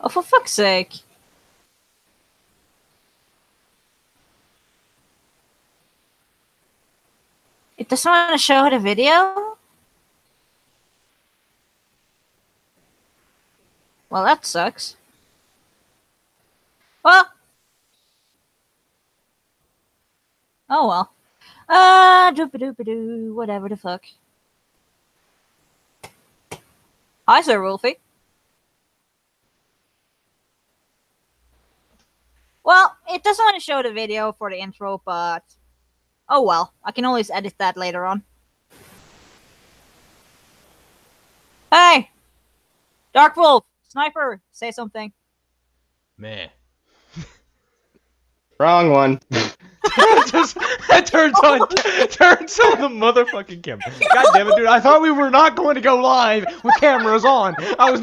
Oh, for fuck's sake. It doesn't want to show the video? Well, that sucks. Well. Oh well. Doop-a-doop-a-doo, whatever the fuck. Hi, Sir Wolfie. Well, it doesn't want to show the video for the intro, but oh well. I can always edit that later on. Hey! Dark Wolf! Sniper! Say something. Meh. Wrong one. That turns on the motherfucking camera. God damn it, dude! I thought we were not going to go live with cameras on. I was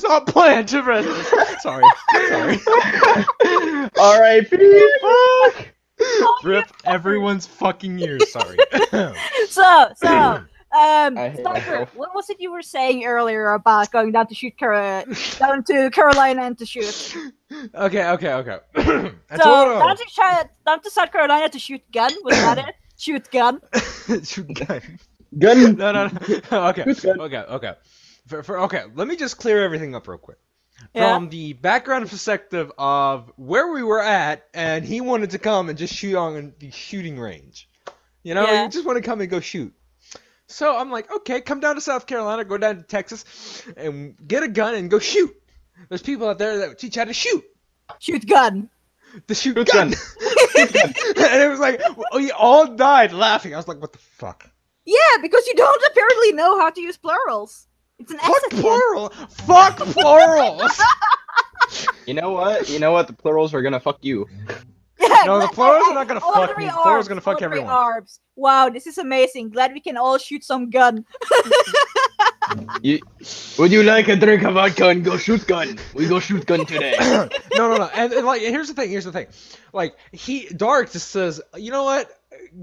not planning to rest this. Sorry. R.I.P. Rip everyone's fucking ears. Sorry. So, I hate Sniper, myself. what was it you were saying earlier about going down to shoot down to Carolina and to shoot? Okay. Down to South Carolina to shoot gun? Was that it? Shoot gun? Shoot gun. Gun. No. Okay. Who's gun? Okay. Okay, let me just clear everything up real quick. Yeah. From the background perspective of where we were at, and he wanted to come and just shoot on the shooting range. You know, Yeah. he just wanted to come and go shoot. So I'm like, okay, come down to South Carolina, go down to Texas, and get a gun and go shoot. There's people out there that teach how to shoot. Shoot gun. The shoot Shoot gun. gun. And it was like, we all died laughing. I was like, what the fuck? Yeah, because you don't apparently know how to use plurals. It's an Fuck asset gun. plural. Fuck plurals. You know what? The plurals are gonna fuck you. Yeah, No, the plurals are not gonna all fuck three me. The plurals arbs, are gonna fuck all three everyone. arbs. Wow, this is amazing. Glad we can all shoot some gun. Would you like a drink of vodka and go shoot gun? We go shoot gun today. No. And like, here's the thing. Like, Dark just says, you know what?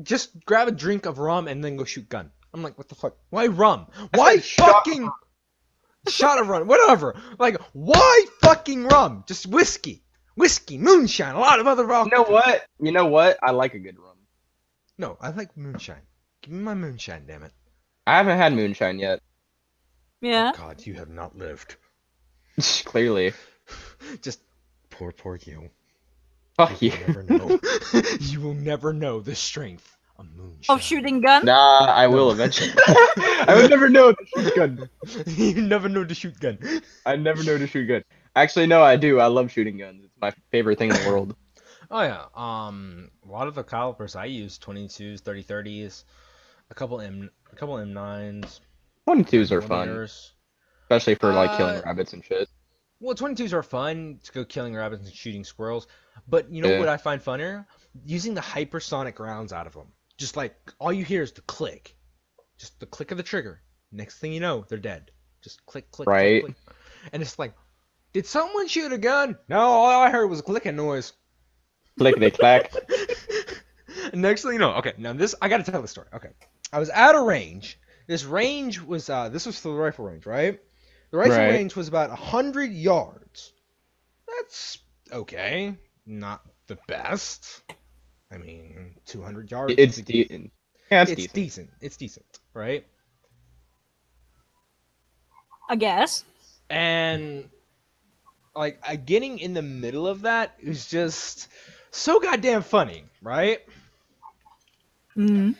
Just grab a drink of rum and then go shoot gun. I'm like, what the fuck? Why rum? Why fucking shot of rum? Whatever. Like, why fucking rum? Just whiskey, moonshine, a lot of other alcohol. You know what? I like a good rum. No, I like moonshine. Give me my moonshine, damn it. I haven't had moonshine yet. Yeah. Oh, God, you have not lived. Clearly. Just poor you. Fuck you. You will never know. You will never know the strength of moonshine. Of shooting gun? Nah, I will eventually. I would never know to shoot gun. You never know to shoot gun. I never know to shoot gun. Actually, no, I do. I love shooting guns. It's my favorite thing in the world. Oh yeah. A lot of the calibers I use, 22s, 30-30s, a couple M9s. 22s are fun, millimeters. especially for like killing rabbits and shit. Well, 22s are fun to go killing rabbits and shooting squirrels, but you know Yeah. what I find funnier? Using the hypersonic rounds out of them. Just like all you hear is the click, just the click of the trigger. Next thing you know, they're dead. Just click, click, Right. click, click. And it's like, did someone shoot a gun? No, all I heard was a clicking noise. Clickety clack. Next thing you know, okay, now this, I gotta tell the story. Okay, I was at a range. This range was, this was the rifle range, right? The rifle Right. range was about 100 yards. That's okay. Not the best. I mean, 200 yards. It's is a- decent. Yeah, it's it's decent. It's decent, right? I guess. And like, getting in the middle of that is just so goddamn funny, right? Mm.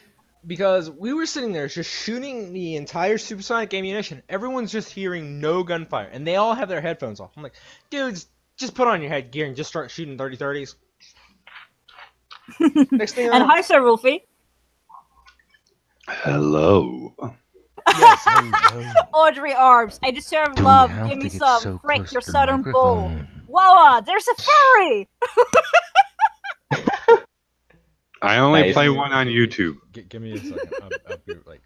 Because we were sitting there just shooting the entire supersonic ammunition. Everyone's just hearing no gunfire, and they all have their headphones off. I'm like, dudes, just put on your headgear and just start shooting 30-30s. Next thing you And know, hi, Sir Wolfie. Hello. yes, hello. Audrey Arbs. I deserve Don't love. have Give to me get some. so Frick close your to the southern bull. microphone. Wow, there's a fairy. I only Nice. play one on YouTube. Give me a second.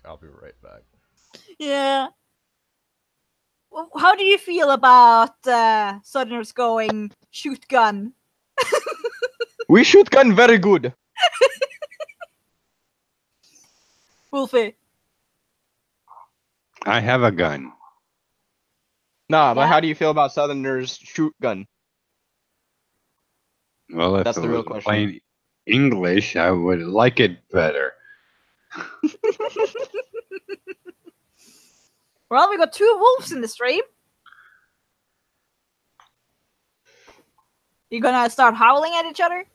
I'll be right back. Yeah. Well, how do you feel about Southerners going shoot gun? We shoot gun very good. Wolfie. I have a gun. Nah, but Yeah. how do you feel about Southerners shoot gun? Well, if That's it the real was question. plain English, I would like it better. Well, we got 2 wolves in the stream. You gonna start howling at each other?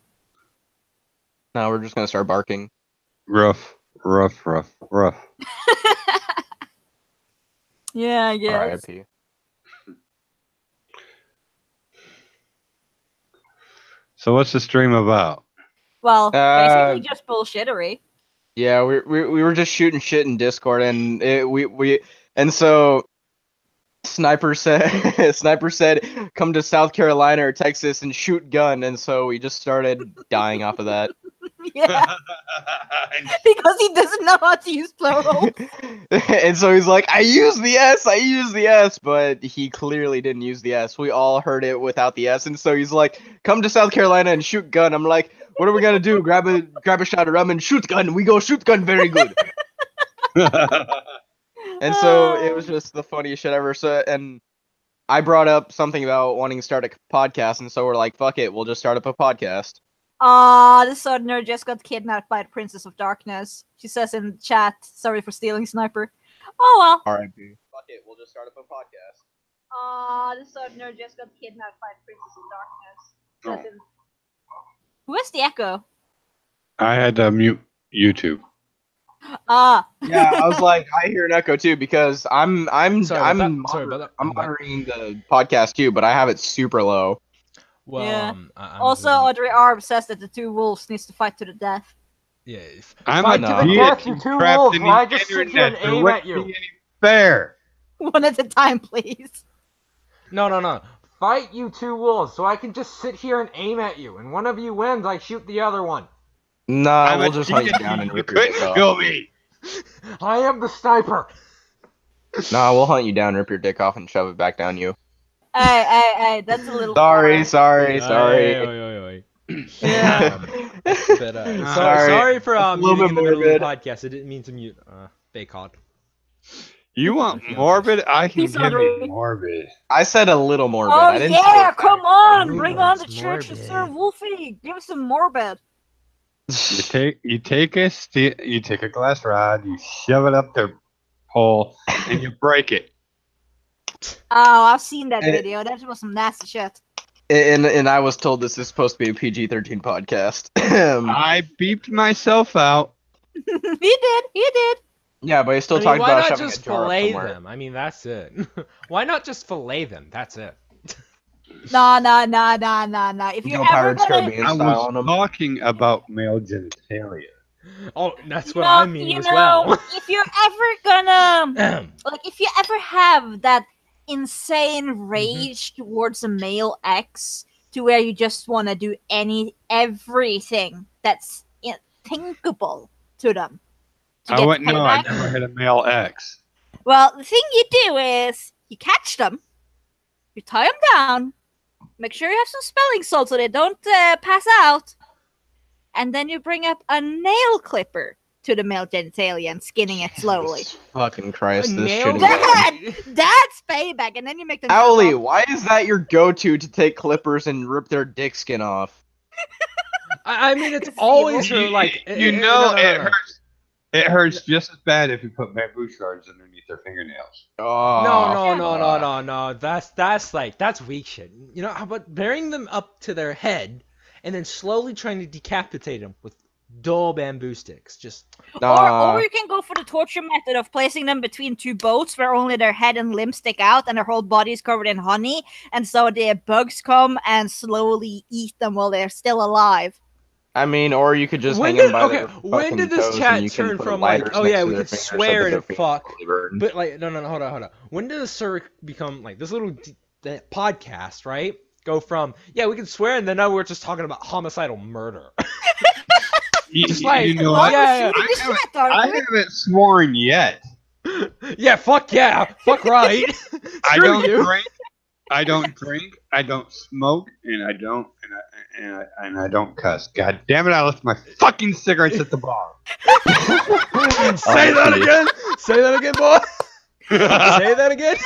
No, we're just gonna start barking. Rough, rough, rough, rough. Yeah, I guess. R.I.P. So what's the stream about? Well, Uh, basically just bullshittery. Yeah, we were just shooting shit in Discord, and so Sniper said Sniper said come to South Carolina or Texas and shoot gun, and so we just started dying off of that. Yeah, because he doesn't know how to use plural. And so he's like, I use the S, but he clearly didn't use the S. We all heard it without the S, and so he's like, come to South Carolina and shoot gun. I'm like, what are we gonna do? Grab a shot of rum and shoot gun. We go shoot gun very good. And so it was just the funniest shit ever. So, and I brought up something about wanting to start a podcast, and so we're like, fuck it, we'll just start up a podcast. The Southerner just got kidnapped by the Princess of Darkness. She says in the chat, sorry for stealing Sniper. Oh well. R.I.P. Fuck it, we'll just start up a podcast. The Southerner just got kidnapped by the Princess of Darkness. Says in... Who is the echo? I had to mute YouTube. Yeah, I was like, I hear an echo too because I'm Sorry about that. I'm monitoring the podcast too, but I have it super low. Well, Yeah. I'm Also, visiting- Audrey Arb says that the 2 wolves needs to fight to the death. yeah. I'm Fight a to the death, death you two trapped wolves, in while I the just sit here and internet. There aim wouldn't at you. be any fair. One at a time, please. No. Fight you 2 wolves, so I can just sit here and aim at you, and one of you wins, I shoot the other one. Nah, I'm we'll a just hunt you deity. down and You rip your dick couldn't off. kill me. I am the sniper. Nah, we'll hunt you down, rip your dick off, and shove it back down you. Hey, that's a little Sorry. Yeah. But, sorry for It's a little muting in bit the middle of the morbid. podcast. I didn't mean to mute Baycod. You want morbid? I can He's give Audrey. you morbid. I said a little morbid. Oh I didn't yeah, say come on, Ooh, bring on the it's church to morbid. serve Wolfie. Give us some morbid. You take a glass rod, you shove it up their hole, and you break it. Oh, I've seen that And- video. That was some nasty shit. And I was told this is supposed to be a PG-13 podcast. I beeped myself out. He did. Yeah, but he still I mean, talked why about not shoving just a jar up fillet somewhere. them? I mean, that's it. Why not just fillet them? That's it. Nah. If you're Go ever Pirates gonna, Caribbean I style on was them. talking about male genitalia. Oh, that's what no, I mean as well. if you're ever gonna, like, if you ever have that insane rage towards a male ex, to where you just want to do everything that's thinkable to them. to I get wouldn't know. I payback. never had a male ex. Well, the thing you do is you catch them, you tie them down, make sure you have some spelling salt so they don't pass out, and then you bring up a nail clipper to the male genitalia and skinning it slowly. Jesus fucking Christ, A this nail shitting Dad! That's payback, and then you make them. Owly, why is that your go-to to take clippers and rip their dick skin off? I mean, it's always for, like you no, know, no, it no. hurts. It hurts just as bad if you put bamboo shards underneath their fingernails. Oh, No. That's weak shit. You know, how about burying them up to their head and then slowly trying to decapitate them with dull bamboo sticks? Just Or you can go for the torture method of placing them between 2 boats where only their head and limbs stick out and their whole body is covered in honey, and so the bugs come and slowly eat them while they're still alive. I mean, or you could just when hang did them by their when fucking did this toes chat and you can turn put from like, lighters oh next yeah, to we their could fingers so swear that their and fingers fuck, really burn. but like no, hold on. When did this become like this little the podcast, right? Go from we can swear and then now we're just talking about homicidal murder. Just like, you know Well, what? yeah, we're shooting the chat, aren't I we? haven't sworn yet. fuck right. I Screw don't you. drink. I don't drink. I don't smoke, and I don't cuss. God damn it! I left my fucking cigarettes at the bar. Say that again. Say that again, boy. Say that again.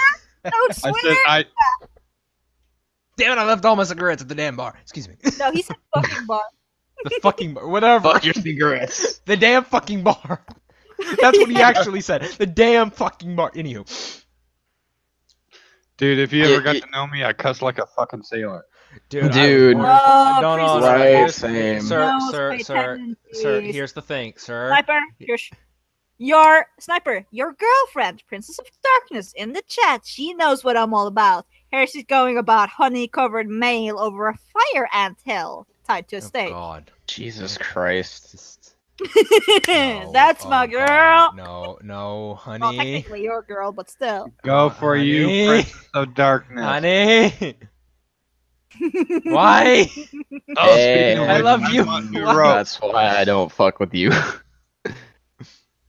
Don't I swear. said I. Damn it! I left all my cigarettes at the damn bar. Excuse me. No, he said fucking bar. The fucking bar. Whatever. Fuck your cigarettes. The damn fucking bar. That's what he actually said. The damn fucking bar. Anywho. Dude, if you Yeah, ever got yeah. to know me, I cuss like a fucking sailor. Dude. Dude. Oh, No, no, Princess no. Right, Here's- same. Sir, No, sir, pay sir, attention, sir. please. Here's the thing, sir. Sniper, your sniper, your girlfriend, Princess of Darkness, in the chat. She knows what I'm all about. Here she's going about honey-covered mail over a fire ant hill tied to a Oh stake. God. Jesus Christ. Just- no. That's my Oh, girl. God. No, no, honey. Well, technically your girl, but still. Go for you, honey. Princess of Darkness. Honey. Why? Oh, Hey, speaking of I which, love you. bought new Why? rope. That's why I don't fuck with you.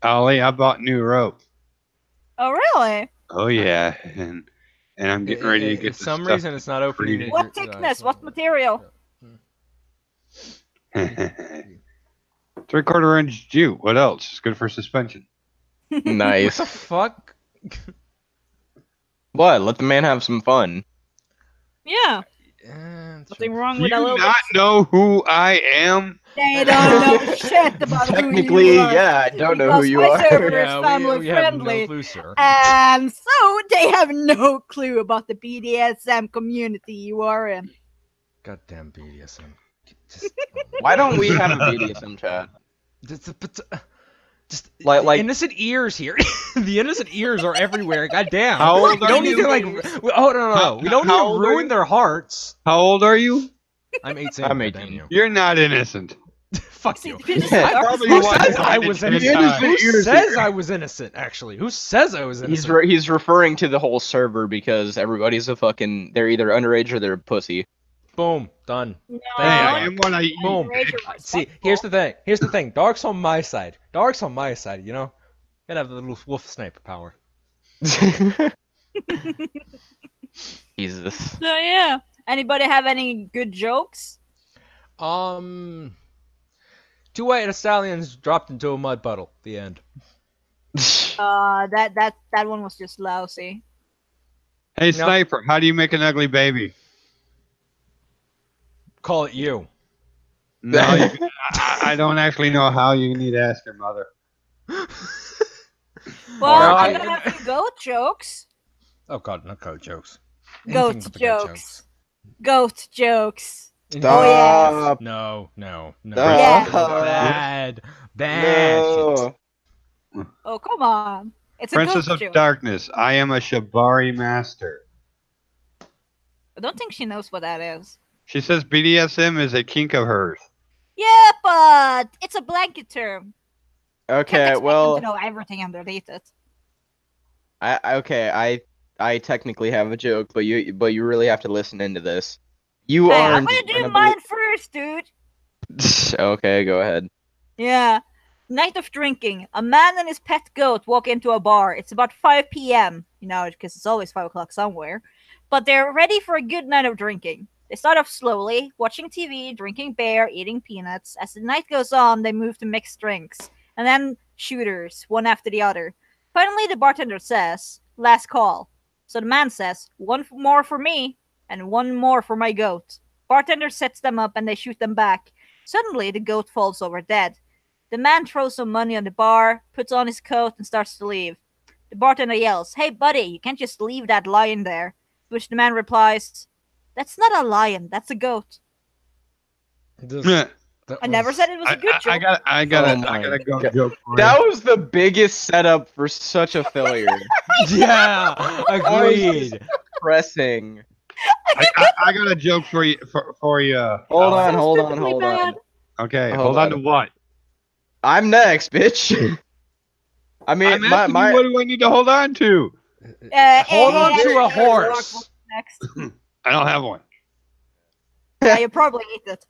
Ollie, I bought new rope. Oh, really? Oh yeah, and I'm getting ready to get For this some stuff reason, it's not opening. completed. What thickness? What material? 3/4 inch jute. What else? It's good for suspension. What Nice. the fuck? What? Let the man have some fun. Yeah. Nothing wrong Do with a you little not know who I am? They don't know shit about who Technically, you are. yeah, I don't know who Because you my are. server is Yeah, family we have no friendly. clue, sir. And so they have no clue about the BDSM community you are in. Goddamn BDSM. Just, Why don't we have a BDSM chat? just Like- innocent ears here. The innocent ears are everywhere. Goddamn. How old We are don't need you? to like. Oh no. How- We don't need how to old are ruin you? their hearts. How old are you? I'm 18. I'm goddamn 18. you. You're not innocent. Fuck See, you. the Princess Yeah, of Darkness- probably Who watched says I it was 10 innocent? times. Who says I was innocent? Actually, who says I was innocent? He's referring to the whole server because everybody's a fucking. They're either underage or they're a pussy. Boom. Done. No, Hey, Thank I you. am what I eat. Boom. Raise your See, here's the thing. Here's the thing. Dark's on my side. Dark's on my side. You know, gotta have the little wolf sniper power. Jesus. So yeah. Anybody have any good jokes? Two white stallions dropped into a mud puddle. The end. That one was just lousy. Hey, Sniper, how do you make an ugly baby? Call it you. No, I don't actually know how. You need to ask your mother. Well, No, I'm I- gonna have some goat jokes. Oh God, not goat jokes. Goat Anything but the goat jokes. Goat jokes. Stop. No. Yeah. Bad. Bad shit. No. Oh, come on. It's a Princess goat of joke. Darkness, I am a Shibari master. I don't think she knows what that is. She says BDSM is a kink of hers. Yeah, but it's a blanket term. Can't Okay, expect them well, to know everything underneath it. I technically have a joke, but you really have to listen into this. You Hey, I'm aren't. gonna do gonna mine first, dude. Okay, go ahead. Yeah. Night of drinking. A man and his pet goat walk into a bar. It's about 5 p.m., you know, because it's always 5 o'clock somewhere. But they're ready for a good night of drinking. They start off slowly, watching TV, drinking beer, eating peanuts. As the night goes on, they move to mixed drinks. And then shooters, one after the other. Finally, the bartender says, last call. So the man says, one more for me, and one more for my goat. Bartender sets them up and they shoot them back. Suddenly, the goat falls over dead. The man throws some money on the bar, puts on his coat, and starts to leave. The bartender yells, "Hey, buddy, you can't just leave that lion there." To which the man replies, "That's not a lion, that's a goat." I never said it was a good joke. I got Oh a my go God. joke for That you. was the biggest setup for such a failure. Yeah, agreed. Pressing. I got a joke for you. For you. Hold Alex. on, hold on, Stupidly hold on. bad. Okay, Hold hold on on. to what? I'm next, bitch. I mean, I'm my asking you, what do I need to hold on to? Hold on to a horse. Next. I don't have one. Yeah, you probably ate it.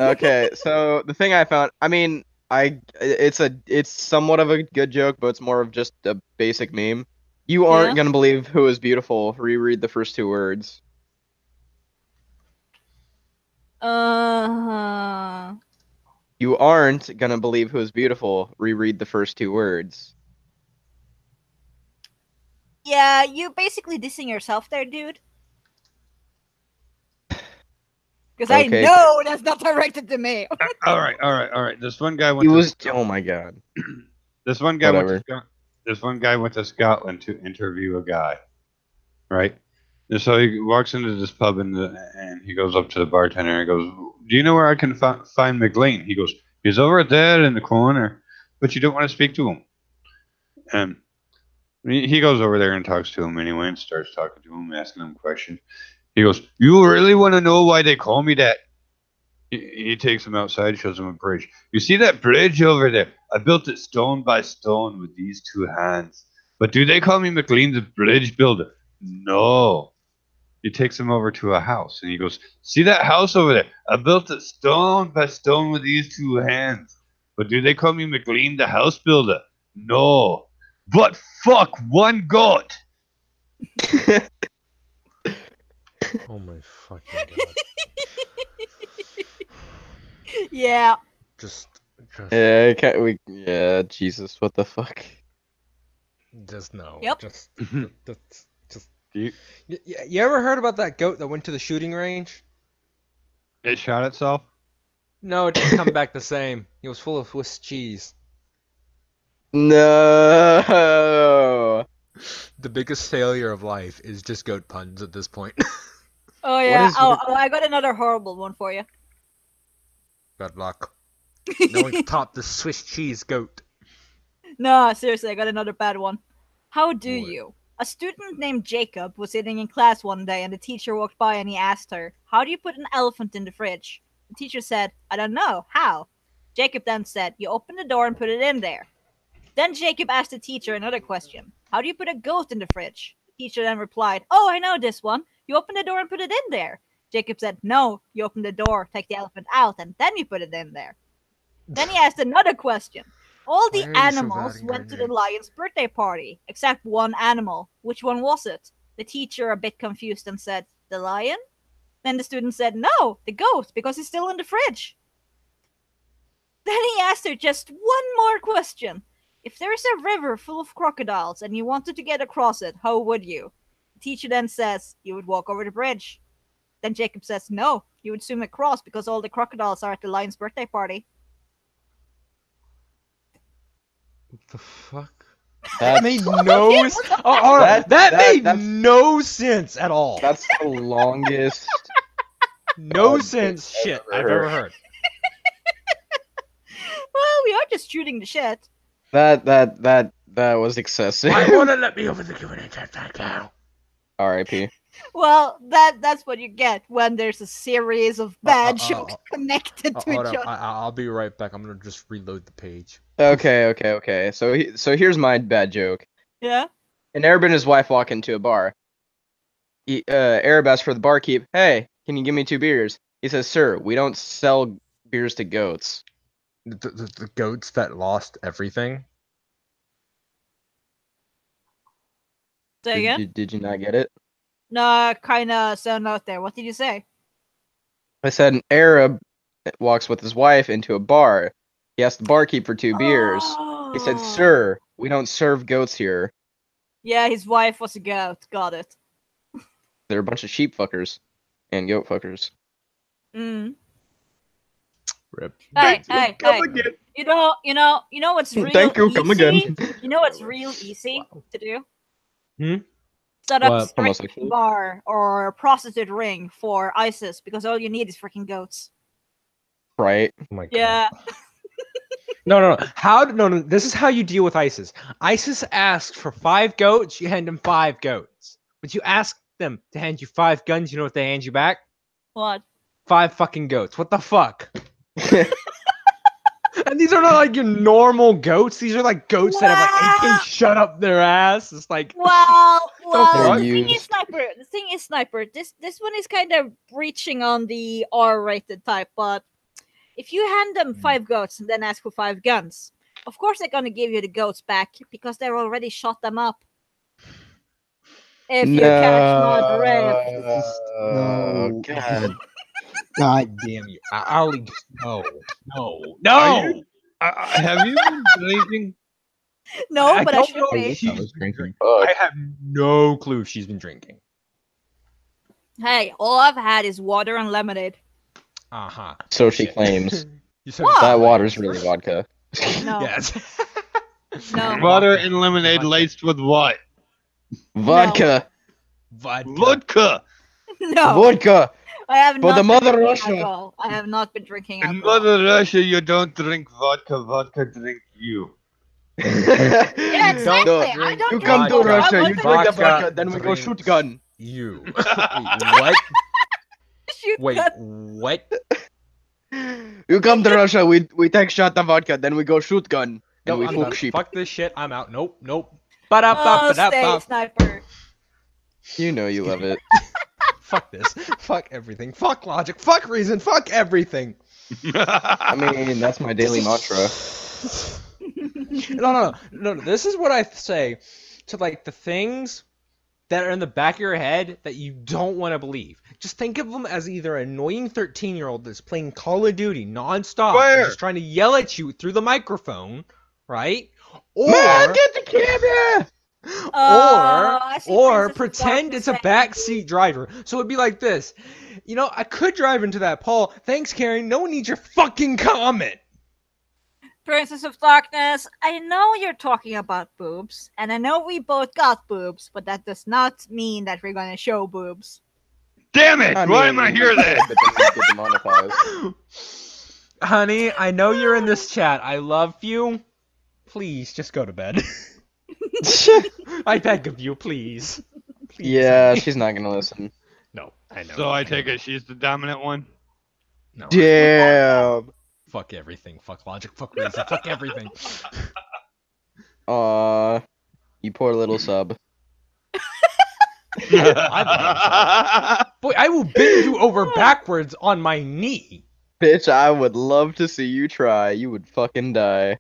Okay, so the thing I found, I mean, it's somewhat of a good joke, but it's more of just a basic meme. You aren't Yeah? gonna believe who is beautiful. Reread the first two words. You aren't gonna believe who is beautiful. Reread the first two words. Yeah, you basically dissing yourself there, dude. Because I Okay. know that's not directed to me. All right. This one guy He went was. to Oh my god. this one guy went to Whatever. this one guy went to Scotland to interview a guy, right? And so he walks into this pub and he goes up to the bartender and he goes, "Do you know where I can find McLean?" He goes, "He's over there in the corner, but you don't want to speak to him." And he goes over there and talks to him anyway and starts talking to him, asking him questions. He goes, "You really want to know why they call me that?" He takes him outside, shows him a bridge. "You see that bridge over there? I built it stone by stone with these two hands. But do they call me McLean the bridge builder?" "No." He takes him over to a house and he goes, "See that house over there? I built it stone by stone with these two hands. But do they call me McLean the house builder?" "No." "But fuck, one goat." Oh my fucking god. Yeah. Just Yeah, yeah, Jesus, what the fuck? no. Yep. Just You- you ever heard about that goat that went to the shooting range? It shot itself. No, it didn't come back the same. It was full of Swiss cheese. No. The biggest failure of life is just goat puns at this point. Oh yeah. is Oh, with- I got another horrible one for you. Good luck. No one can top the Swiss cheese goat. No, seriously, I got another bad one. How do What? you? A student named Jacob was sitting in class one day and the teacher walked by and he asked her, "How do you put an elephant in the fridge?" The teacher said, "I don't know. How?" Jacob then said, "You open the door and put it in there." Then Jacob asked the teacher another question. "How do you put a goat in the fridge?" The teacher then replied, "Oh, I know this one. You open the door and put it in there." Jacob said, "No, you open the door, take the elephant out, and then you put it in there." Then he asked another question. All Why the are you so animals bad in went to the grammar? lion's birthday party, except one animal. Which one was it? The teacher, a bit confused, and said, "The lion?" Then the student said, "No, the goat, because he's still in the fridge." Then he asked her just one more question. "If there is a river full of crocodiles and you wanted to get across it, how would you?" The teacher then says, "You would walk over the bridge." Then Jacob says, "No, you would swim across because all the crocodiles are at the lion's birthday party." What the fuck? That's, That made no sense. Oh, hold on. That made no sense at all. that's the longest. No God, sense I've shit ever I've ever heard. heard. Well, we are just shooting the shit. That was excessive. Why won't it let me over the Q&A chat right now? R.I.P. Well, that's what you get when there's a series of bad jokes connected to Hold each up. other. I'll be right back. I'm gonna just reload the page. Okay. So here's my bad joke. Yeah. An Arab and his wife walk into a bar. Arab asks for the barkeep, "Hey, can you give me 2 beers?" He says, "Sir, we don't sell beers to goats." The goats that lost everything. Say again? Did you not get it? No, kind of sound out there. What did you say? I said an Arab walks with his wife into a bar. He asked the barkeep for 2 beers. He said, Oh. "Sir, we don't serve goats here. Yeah, his wife was a goat. Got it. They're a bunch of sheep fuckers and goat fuckers." Mm. Rip. Hey, Come hey. again. You know what's real Thank you, easy? come again. You know what's real easy to do? Hmm? Set up a What? straight Homosexual? bar or a prostitute ring for ISIS because all you need is freaking goats. Right? Oh my god. Yeah. No. No. This is how you deal with ISIS. ISIS asks for 5 goats. You hand them 5 goats. But you ask them to hand you 5 guns. You know what they hand you back? What? 5 fucking goats. What the fuck? And these are not like your normal goats. These are like goats that have like AK shut up their ass. It's like Well, fuck? the thing is, used. sniper. This one is kind of reaching on the R-rated type, but if you hand them 5 goats and then ask for 5 guns, of course they're gonna give you the goats back because they're already shot them up. If you catch my drift. Oh, God. God damn you. I'll just no. Are you? Have you been drinking? No, I but I don't should know be. if she's I was drinking. I have no clue if she's been drinking. Hey, all I've had is water and lemonade. Uh-huh. So she Shit. claims. So What? she That claims. water's really vodka. No. Yes. No. Water Vodka. and lemonade Vodka. laced with what? Vodka. Vodka. Vodka. No. Vodka. I have For not the been Mother drinking Russia. alcohol. I have not been drinking In alcohol. Mother Russia, you don't drink vodka. Vodka drink you. Yeah, You exactly. don't No, I don't you drink come to vodka. Russia, I you want to drink the drink vodka, then we go drinks shoot gun. You. What? Shoot Wait, gun. what? You come to Russia, we take shot of vodka, then we go shoot gun. And No, we I'm fuck done. sheep. Fuck this shit. I'm out. Nope, nope. Oh, stay, Ba-da-ba-ba-da-ba. sniper. You know you love it. Fuck this. Fuck everything. Fuck logic. Fuck reason. Fuck everything. I mean, that's my daily mantra. No. This is what I say to like the things that are in the back of your head that you don't want to believe. Just think of them as either an annoying 13-year-old that's playing Call of Duty nonstop, Where? and just trying to yell at you through the microphone, right? Or Man, get the camera! I see or Princess of pretend Darkness it's a saying- backseat driver. So it'd be like this. You know, I could drive into that Paul. Thanks, Karen. No one needs your fucking comment. Princess of Darkness, I know you're talking about boobs, and I know we both got boobs, but that does not mean that we're gonna show boobs. Damn it! Why am I here then? But then we get demonetized. Honey, I know you're in this chat. I love you. Please, just go to bed. I beg of you, please. Please, Yeah, honey. she's not gonna listen. No, I know. So I take it she's the dominant one? No. Damn. Fuck everything. Fuck logic. Fuck reason. Fuck everything. Aw, you poor little sub. Boy, I will bend you over backwards on my knee. Bitch, I would love to see you try. You would fucking die.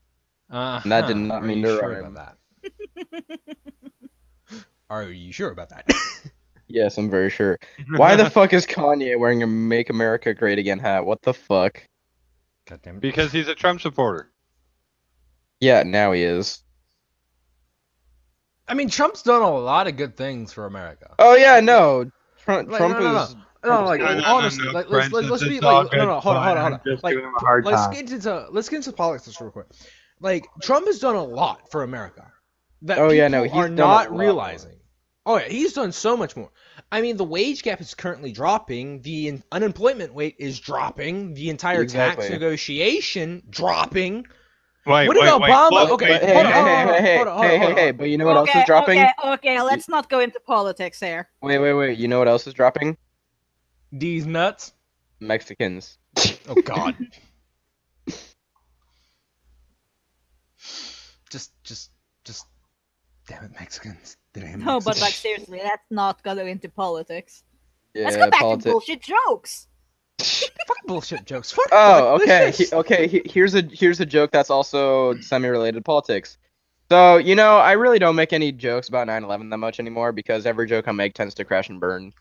Uh-huh. That did not Are mean you to sure rhyme. about that? Are you sure about that? Yes, I'm very sure. Why the fuck is Kanye wearing a Make America Great Again hat? What the fuck? God damn it. Because he's a Trump supporter. Yeah, now he is. I mean, Trump's done a lot of good things for America. Oh yeah, no. Trump Like, no. is. No, like No, honestly, like let's be like no, hold on. Like let's get into politics real quick. Like Trump has done a lot for America that Oh, people yeah, no, he's are done a not lot realizing. Oh yeah, he's done so much more. I mean, the wage gap is currently dropping. The unemployment rate is dropping. The entire Exactly. tax negotiation dropping. Wait, What did Obama- Look, okay, wait, Hey, but you know what else is dropping? Okay, let's not go into politics here. Wait, you know what else is dropping? These nuts. Mexicans. Oh God. just. Damn it, Mexicans. Damn No, but Mexicans. like seriously, let's not go into politics. Yeah, Let's go back to politics. bullshit jokes. Fuck bullshit jokes. Fuck. Oh, fuck okay. this. Here's a joke that's also semi-related to politics. So, you know, I really don't make any jokes about 9/11 that much anymore because every joke I make tends to crash and burn.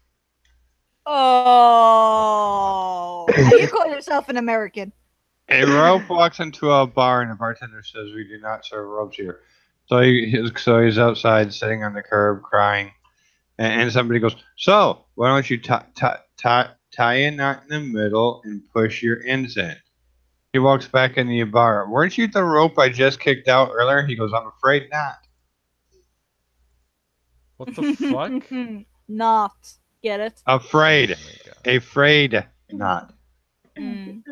Oh, and you call yourself an American? A rope walks into a bar and the bartender says, "We do not serve ropes here." So he's outside sitting on the curb crying, and somebody goes, "So why don't you tie a knot in the middle and push your ends in?" He walks back into the bar. "Weren't you the rope I just kicked out earlier?" He goes, "I'm afraid not." What the fuck? Not. Get it? Afraid. Oh my God. Afraid not. Mm.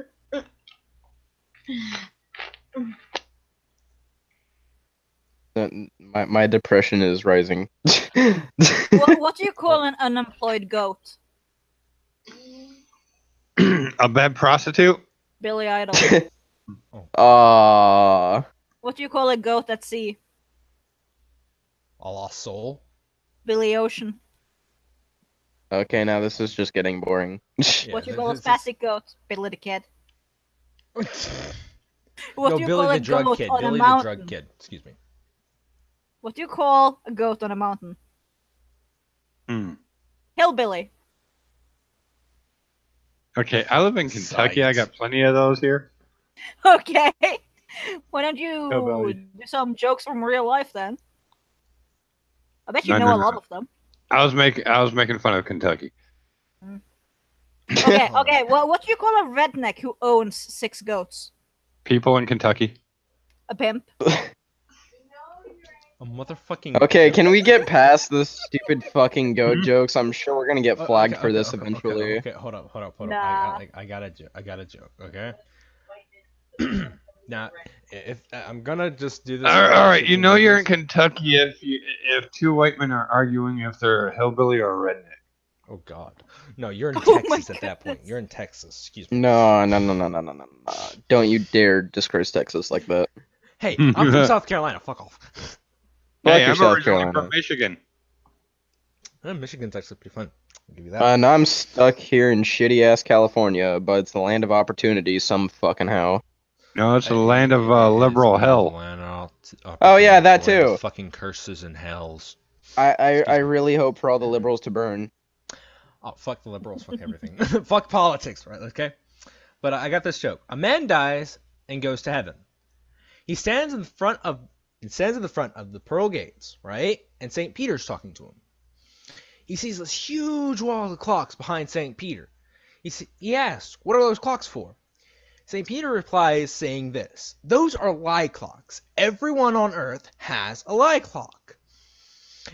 My depression is rising. What do you call an unemployed goat? A bad prostitute? Billy Idol. Aww. What do you call a goat at sea? A lost soul. Billy Ocean. Okay, now this is just getting boring. Yeah, What do you call a this is- spastic goat? Billy the Kid. What No, do you Billy call the a drug goat kid. on a Billy the mountain? drug kid. Excuse me. What do you call a goat on a mountain? Hmm. Hillbilly. Okay, I live in Kentucky. I Psyched. got plenty of those here. Okay. Why don't you Hillbilly. do some jokes from real life then? I bet you No, know no, a lot no. of them. I was making fun of Kentucky. Okay, okay. Well, what do you call a redneck who owns 6 goats? People in Kentucky. A pimp. A motherfucking. Okay, can we get past this stupid fucking goat Mhm. jokes? I'm sure we're gonna get flagged for this Okay, eventually. okay, hold up. Nah. I got a joke. Okay. Now, if I'm gonna just do this. All right, you know you're in business. Kentucky if two white men are arguing if they're a hillbilly or a redneck. Oh God, no, you're in Oh my Texas at that point. goodness. You're in Texas. Excuse me. No. Don't you dare disgrace Texas like that. Hey, I'm from South Carolina. Fuck off. Fuck Hey, your I'm South originally Carolina. from Michigan. Michigan's actually pretty fun. I'll give you that. And I'm stuck here in shitty ass California, but it's the land of opportunity some fucking how. No, it's the land of liberal hell. Oh, yeah, that too. Fucking curses and hells. I me. really hope for all the liberals to burn. Oh, fuck the liberals. Fuck everything. Fuck politics, right? Okay. But I got this joke. A man dies and goes to heaven. He stands in the front of the pearl gates, right? And St. Peter's talking to him. He sees this huge wall of clocks behind St. Peter. He asks, "What are those clocks for?" St. Peter replies saying this: "Those are lie clocks. Everyone on earth has a lie clock.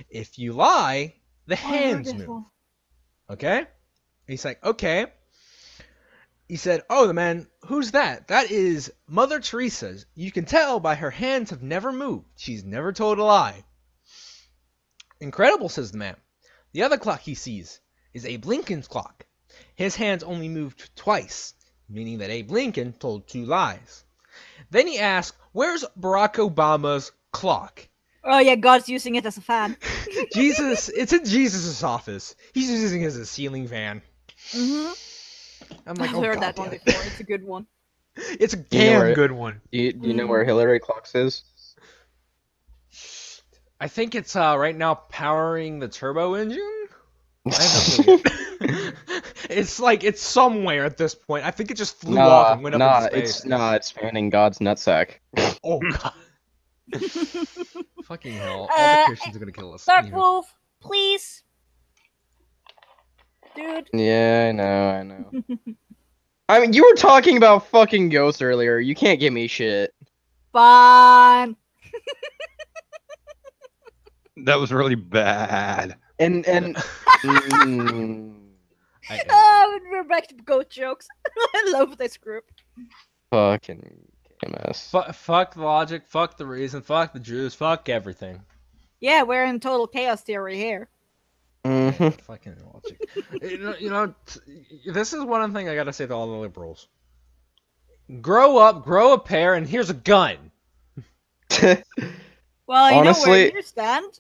If you lie, the hands move." Okay? He's like, "Okay." He said, "Oh, the man, who's that?" "That is Mother Teresa's. You can tell by her hands have never moved. She's never told a lie." "Incredible," says the man. The other clock he sees is Abe Lincoln's clock. His hands only moved twice, meaning that Abe Lincoln told 2 lies. Then he asked, "Where's Barack Obama's clock?" Oh yeah, God's using it as a fan. It's in Jesus' office. He's using it as a ceiling fan. Mm-hmm. I'm like, I've oh, heard God that one damn it. before. It's a good one. It's a You know damn where- good one. Do you know where Hillary Clocks is? I think it's right now powering the turbo engine. I have no clue yet. It's somewhere at this point. I think it just flew off and went up into space. it's fanning God's nutsack. Oh God. Fucking hell. All the Christians are gonna kill us. Dark Anywho. Wolf, please. Dude. Yeah, I know. I mean, you were talking about fucking ghosts earlier. You can't give me shit. Fine. That was really bad. And Oh, we're back to goat jokes. I love this group. fucking MS. Fuck the logic. Fuck the reason. Fuck the Jews. Fuck everything. Yeah, we're in total chaos theory here. Mhm. Fucking logic. This is one thing I gotta say to all the liberals. Grow up, grow a pair, and here's a gun. Well, you know Honestly- where you stand.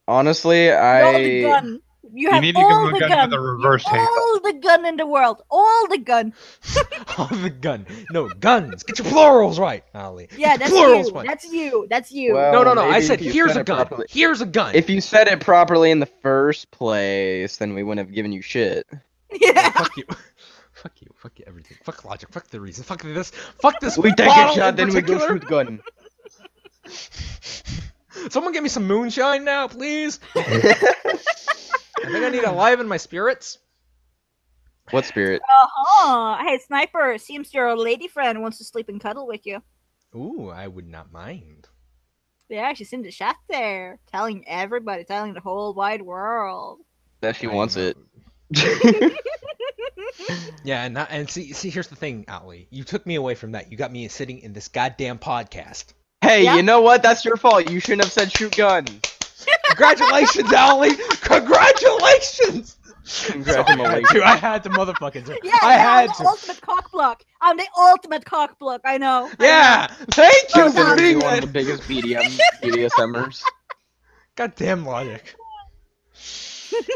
Honestly, You got the I gun. You have need to give all him a the gun gun. with a reverse You have handle. all the gun in the world. All the gun. Oh, the gun. No, guns. Get your plurals right, Ali. Yeah, Get that's your plurals you. right. That's you. That's you. Well, No. I maybe said if you here's said a it gun. properly. Here's a gun. if you said it properly in the first place, then we wouldn't have given you shit. Yeah. Fuck you. Fuck you. Fuck you. Everything. Fuck logic. Fuck the reason. Fuck this. Fuck this. We take bottle a shot, in then we go particular. shoot gun. Someone get me some moonshine now, please. I think I need to liven my spirits. What spirit? Uh-huh. Hey, Sniper, seems your lady friend wants to sleep and cuddle with you. Ooh, I would not mind. Yeah, she's in the chat there, telling everybody, telling the whole wide world. That she I wants know. it. Yeah, and see, here's the thing, Ali. You took me away from that. You got me sitting in this goddamn podcast. Hey, Yeah? you know what? That's your fault. You shouldn't have said shoot gun. Congratulations, Ali! Congratulations! Congratulations. Dude, I had to motherfucking do. Yeah, I yeah, had I'm the to. ultimate cock block. I'm the ultimate cock block. I know. Yeah, thank you for Consider me being one of that. the biggest BDSMers. Goddamn logic.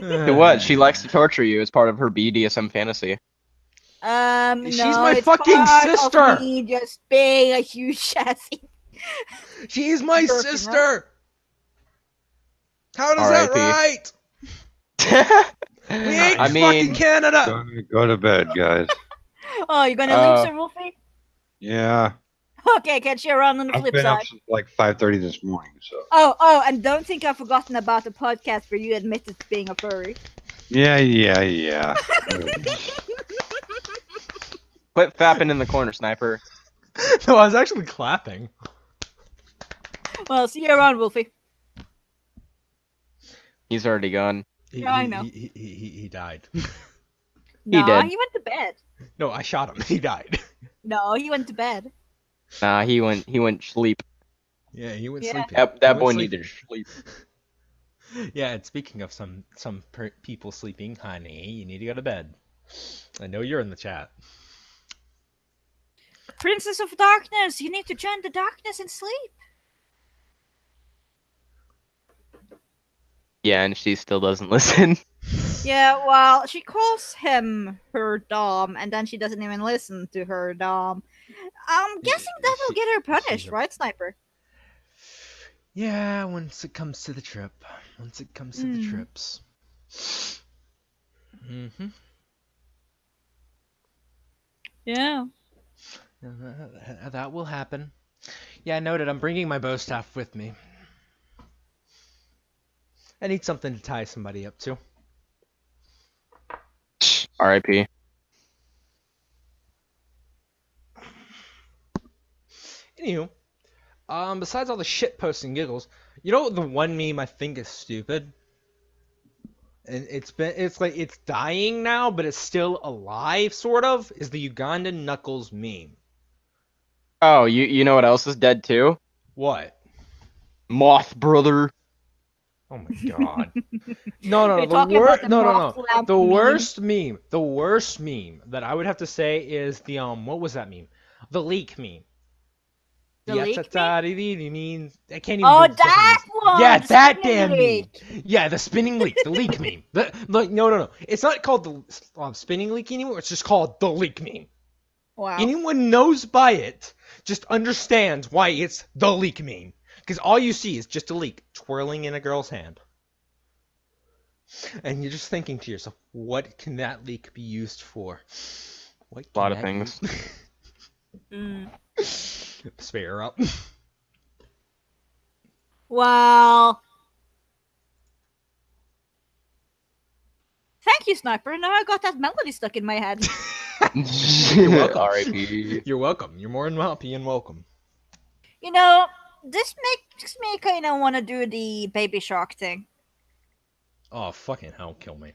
To what? She likes to torture you as part of her BDSM fantasy. No, She's my it's fucking part of sister. me just being a huge chassis. She's my Jerking sister. How does that R.I.P.. right? We ain't I fucking mean, Canada. Go to bed, guys. Oh, you're gonna Uh, lose her, Wolfie? Yeah. Okay, catch you around on the I've flip been up side. since like 5:30 this morning, so. Oh, and don't think I've forgotten about the podcast where you admitted to being a furry. Yeah. Quit fapping in the corner, Sniper. No, I was actually clapping. Well, see you around, Wolfie. He's already gone. Yeah, I know. He died. Nah, did. he went to bed. No, I shot him. He died. No, he went to bed. Nah, he went sleep. Yeah, he went Yeah. sleeping. That He went boy sleeping. needed sleep. Yeah, and speaking of some people sleeping, honey, you need to go to bed. I know you're in the chat. Princess of Darkness, you need to join the darkness and sleep. Yeah, and she still doesn't listen. Yeah, well, she calls him her dom, and then she doesn't even listen to her dom. I'm guessing that will get her punished, right, Sniper? Yeah, once it comes to the trip. Once it comes to the trips. Mm-hmm. Yeah. That will happen. Yeah, noted. I'm bringing my bow staff with me. I need something to tie somebody up to. R.I.P. Anywho, besides all the shit posting giggles, you know the one meme I think is stupid? And it's dying now, but it's still alive, sort of, is the Ugandan Knuckles meme. Oh, you know what else is dead too? What? Moth brother. Oh my god. No, Are you talking about the moth lamp The meme? worst meme that I would have to say is the what was that meme? The leak meme. The leak meme? I can't even Oh, do the that Japanese. one! Yeah, the that spinning damn leak. meme. Yeah, the spinning leak, the leak meme. No. It's not called the spinning leak anymore. It's just called the leak meme. Wow. Anyone knows by it just understands why it's the leak meme. Because all you see is just a leak twirling in a girl's hand. And you're just thinking to yourself, what can that leak be used for? What A lot of things. Spare her up. Well, thank you, Sniper. Now I got that melody stuck in my head. You're welcome. R.I.P. You're welcome. You're more than happy and welcome. You know, this makes me kind of want to do the Baby Shark thing. Oh, fucking hell, kill me.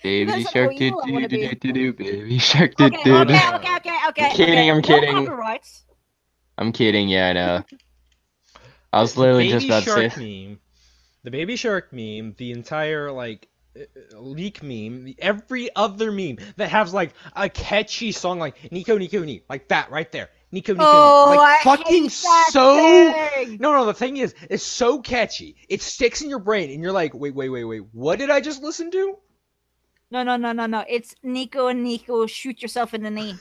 Baby Depends on shark how do evil I wanna do be. do do baby shark do Okay. do. no. I'm kidding, I'm No kidding. copyrights. I'm kidding, yeah, I know. I was literally just about to say. The baby shark meme, the entire leak meme, every other meme that has like a catchy song like Nico Nico Ni, like that right there. Nico Nico Oh, Ni. Like I fucking hate that so thing. No, the thing is, it's so catchy. It sticks in your brain and you're like, wait, what did I just listen to? No. It's Nico and Nico, shoot yourself in the knee.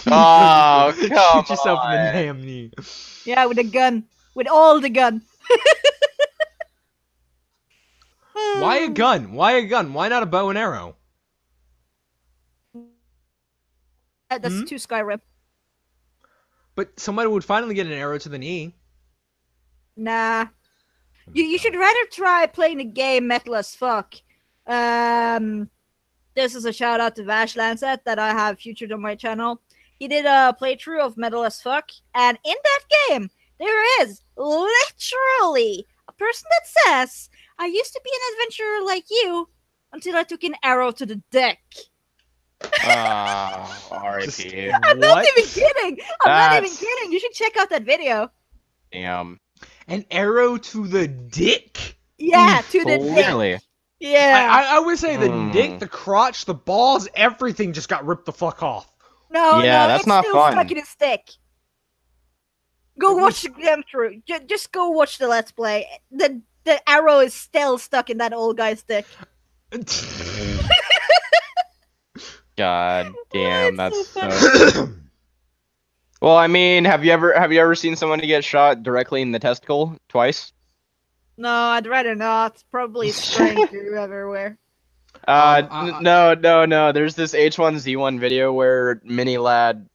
Oh, Shoot come yourself in the on. damn knee. Yeah, with a gun. With all the gun. Why a gun? Why a gun? Why not a bow and arrow? That's too Skyrim. But somebody would finally get an arrow to the knee. Nah. You should rather try playing the game Metal as Fuck. This is a shout out to Vash Lancet that I have featured on my channel. He did a playthrough of Metal as Fuck, and in that game, there is literally a person that says, I used to be an adventurer like you until I took an arrow to the dick. R.I.P. I'm not even kidding. I'm not even kidding. You should check out that video. Damn. An arrow to the dick? Yeah, to the dick. Clearly. Yeah. I would say the dick, the crotch, the balls, everything just got ripped the fuck off. No, Yeah, that's it's not still fun. stuck in his stick. Go watch the game through. Just go watch the Let's Play. The arrow is still stuck in that old guy's dick. God damn, It's that's so so. Well, I mean, have you ever seen someone get shot directly in the testicle twice? No, I'd rather not. Probably spraying through everywhere. No. There's this H1Z1 video where Mini Lad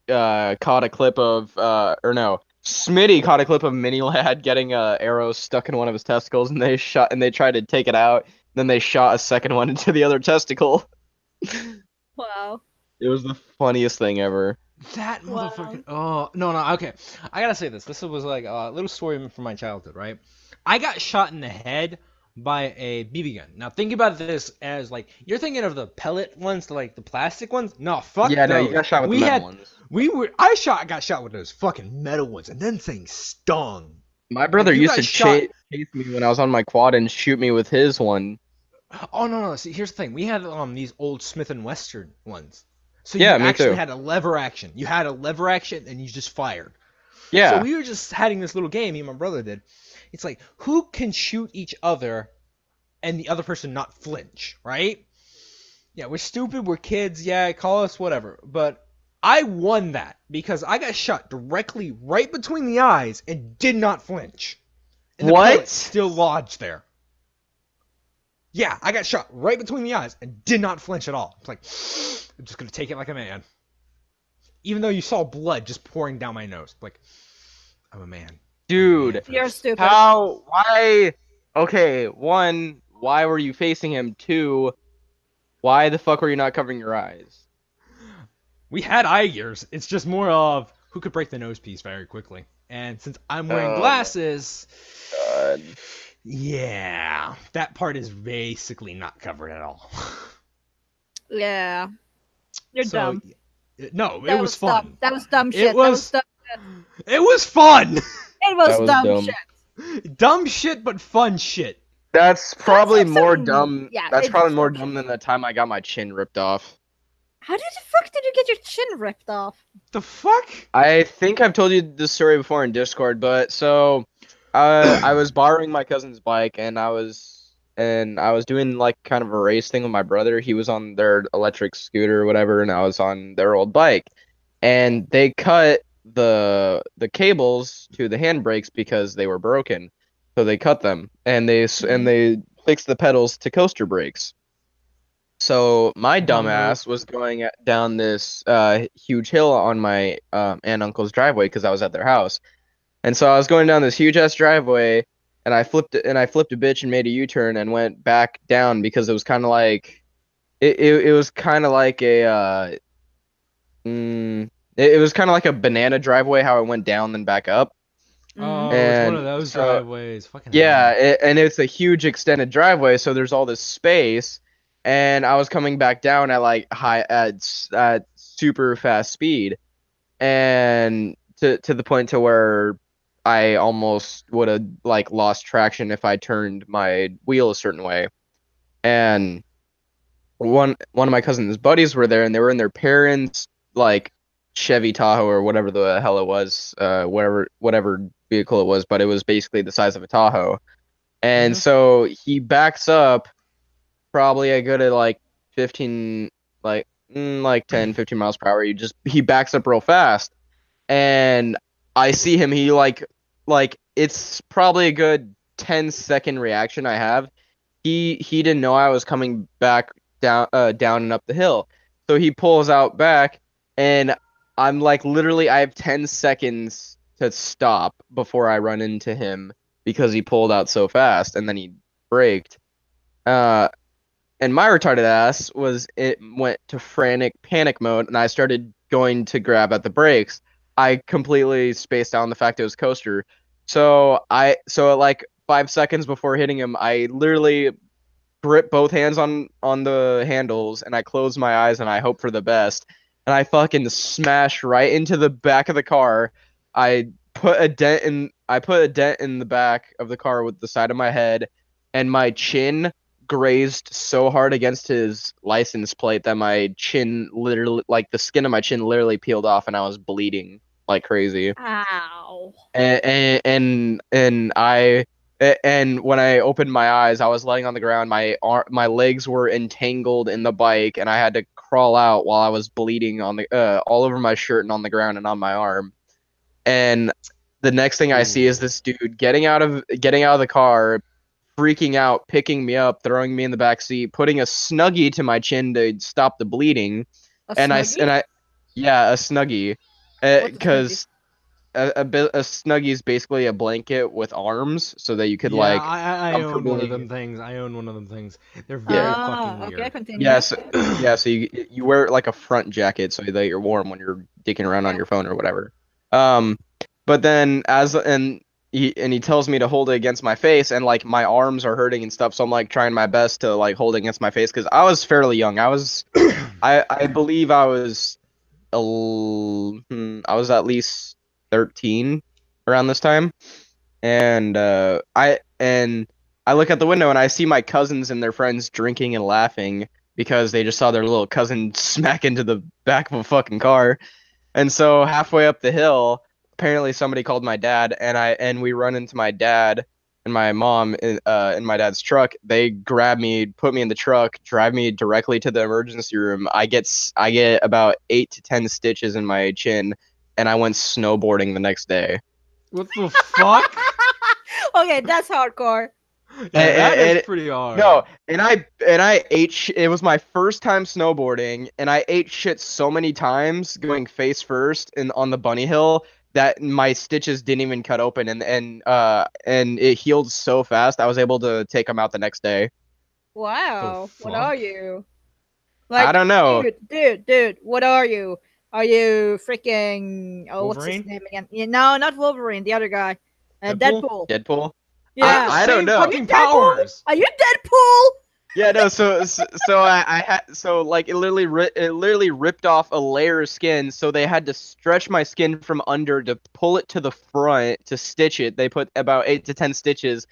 caught a clip of or no, Smitty caught a clip of Mini Lad getting a arrow stuck in one of his testicles, and they tried to take it out. Then they shot a second one into the other testicle. Wow. It was the funniest thing ever. That Wow. motherfucker. Oh, no, okay. I gotta say this. This was like a little story from my childhood, right? I got shot in the head by a BB gun. Now, think about this as like, you're thinking of the pellet ones, like the plastic ones? No, fuck Yeah, no, those. you got shot with the metal ones. Got shot with those fucking metal ones, and them things stung. My brother you used got to shot- chase me when I was on my quad and shoot me with his one. Oh, no. See, here's the thing. We had these old Smith & Western ones. So Yeah, you me actually too. had a lever action. You had a lever action, and you just fired. Yeah. So we were just having this little game, me and my brother did. It's like, who can shoot each other and the other person not flinch, right? Yeah, we're stupid, we're kids, yeah, call us whatever. But I won that because I got shot directly right between the eyes and did not flinch. And the What? pellet still lodged there. Yeah, I got shot right between the eyes and did not flinch at all. It's like, I'm just going to take it like a man. Even though you saw blood just pouring down my nose. Like, I'm a man. Dude, You're stupid. how? Why? Okay, one, why were you facing him? Two, why the fuck were you not covering your eyes? We had eye gears. It's just more of who could break the nose piece very quickly. And since I'm wearing glasses, God. yeah, that part is basically not covered at all. Yeah. You're dumb. No, That it was fun. dumb. That was dumb shit. Was fun. It was That was dumb dumb. shit. Dumb shit, but fun shit. That's probably Sounds like more something- dumb. yeah, That's it's probably more dumb dumb than the time I got my chin ripped off. How the fuck did you get your chin ripped off? The fuck? I think I've told you this story before in Discord, but so I was borrowing my cousin's bike and I was doing like kind of a race thing with my brother. He was on their electric scooter or whatever, and I was on their old bike. And they cut the cables to the handbrakes because they were broken. So they cut them and they fixed the pedals to coaster brakes. So my dumbass was going down this huge hill on my aunt and uncle's driveway because I was at their house, and so I was going down this huge ass driveway, and I flipped a bitch and made a U-turn and went back down because it was kind of like it was kind of like a it was kind of like a banana driveway how it went down then back up. Oh, it's one And of those so- driveways. Fucking Yeah, hell. and it's a huge extended driveway, so there's all this space. And I was coming back down at like at super fast speed, and to the point to where I almost would have like lost traction if I turned my wheel a certain way. And one of my cousin's buddies were there, and they were in their parents' like Chevy Tahoe or whatever the hell it was, whatever vehicle it was, but it was basically the size of a Tahoe. And Mhm. so he backs up probably a good at like 15 like 10 15 miles per hour. He backs up real fast, and I see him. He like it's probably a good 10-second reaction I have. He didn't know I was coming back down and up the hill, so he pulls out back, and I'm like, literally I have 10 seconds to stop before I run into him because he pulled out so fast, and then he braked. And my retarded ass went to frantic panic mode, and I started going to grab at the brakes. I completely spaced out on the fact it was coaster. So at like 5 seconds before hitting him, I literally grip both hands on the handles, and I close my eyes and I hope for the best. And I fucking smash right into the back of the car. I put a dent in the back of the car with the side of my head, and my chin grazed so hard against his license plate that my chin literally, like the skin of my chin literally peeled off, and I was bleeding like crazy. Ow. And when I opened my eyes, I was laying on the ground. My legs were entangled in the bike, and I had to crawl out while I was bleeding on the all over my shirt and on the ground and on my arm. And the next thing I see is this dude getting out of the car, freaking out, picking me up, throwing me in the back seat, putting a Snuggie to my chin to stop the bleeding. A And Snuggie? yeah, a Snuggie. What's a snuggie? Because a snuggie is basically a blanket with arms, so that you could Yeah, like I own one of them comfortably. things. I own one of them things. They're Yeah, very fucking Ah, okay, weird. continue. yes, yeah. So you wear it like a front jacket so that you're warm when you're dicking around on Yeah. your phone or whatever. Um, but then he tells me to hold it against my face, and like my arms are hurting and stuff, so I'm like trying my best to like hold it against my face because I was fairly young. I believe I was at least 13 around this time, and I look out the window and I see my cousins and their friends drinking and laughing because they just saw their little cousin smack into the back of a fucking car. And so halfway up the hill, apparently somebody called my dad, and we run into my dad and my mom in my dad's truck. They grab me, put me in the truck, drive me directly to the emergency room. I get about 8 to 10 stitches in my chin, and I went snowboarding the next day. What the fuck? Okay, that's hardcore. Yeah, that is And pretty hard. no, and I ate. It was my first time snowboarding, and I ate shit so many times going face first and on the bunny hill that my stitches didn't even cut open, and it healed so fast. I was able to take them out the next day. The Wow, what are fuck? you? I Like, don't know. dude, what are you? Are you freaking? Oh, what's his Wolverine? name again? Yeah, no, not Wolverine. The other guy, Deadpool? Deadpool. Deadpool. They have Yeah. the I don't same Are know. you fucking Deadpool? powers. Are you Deadpool? Yeah, no. So I had so like it literally ripped off a layer of skin. So they had to stretch my skin from under to pull it to the front to stitch it. They put about 8 to 10 stitches,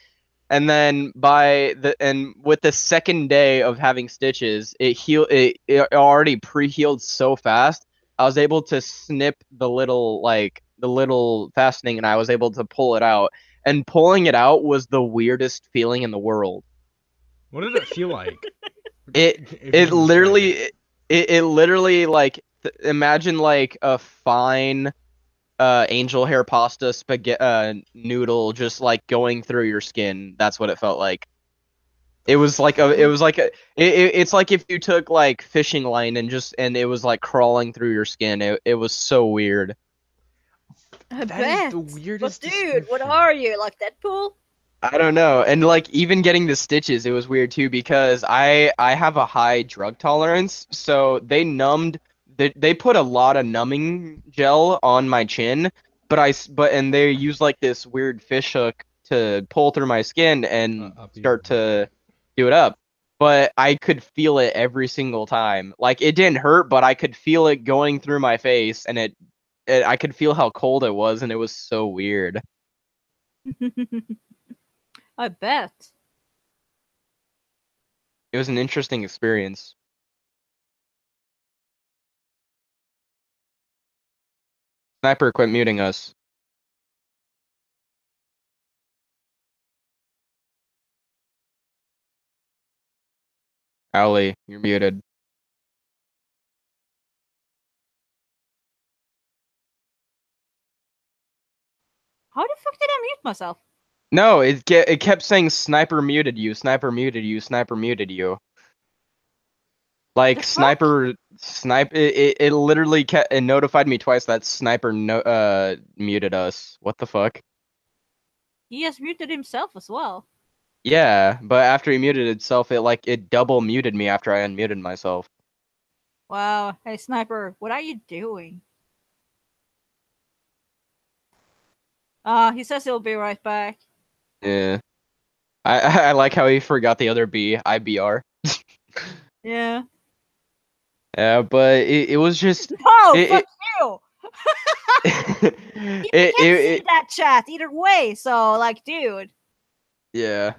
and then with the second day of having stitches, it already pre-healed so fast. I was able to snip the little fastening, and I was able to pull it out. And pulling it out was the weirdest feeling in the world. What did it feel like? It If you it can describe it. literally it literally like imagine like a fine angel hair pasta spaghetti noodle just like going through your skin. That's what it felt like. It was like it's like if you took like fishing line and it was like crawling through your skin. It was so weird. I That is bet. the But weirdest dude, what description. are you? Like Deadpool? I don't know. And like even getting the stitches, it was weird too because I have a high drug tolerance, so they put a lot of numbing gel on my chin, but they use like this weird fish hook to pull through my skin and Up here. start to do it up. But I could feel it every single time. Like it didn't hurt, but I could feel it going through my face, and I could feel how cold it was, and it was so weird. I bet. It was an interesting experience. Sniper, quit muting us. Owly, you're muted. How the fuck did I mute myself? No, it kept saying sniper muted you, sniper muted you, sniper muted you. The Like fuck? it literally it notified me twice that sniper muted us. What the fuck? He has muted himself as well. Yeah, but after he muted itself, it double muted me after I unmuted myself. Wow. Hey, Sniper, what are you doing? He says he'll be right back. Yeah. I like how he forgot the other B, IBR. Yeah. Yeah, but it was just No, it, fuck you! it, People can't see it that chat either way, so, like, dude. yeah.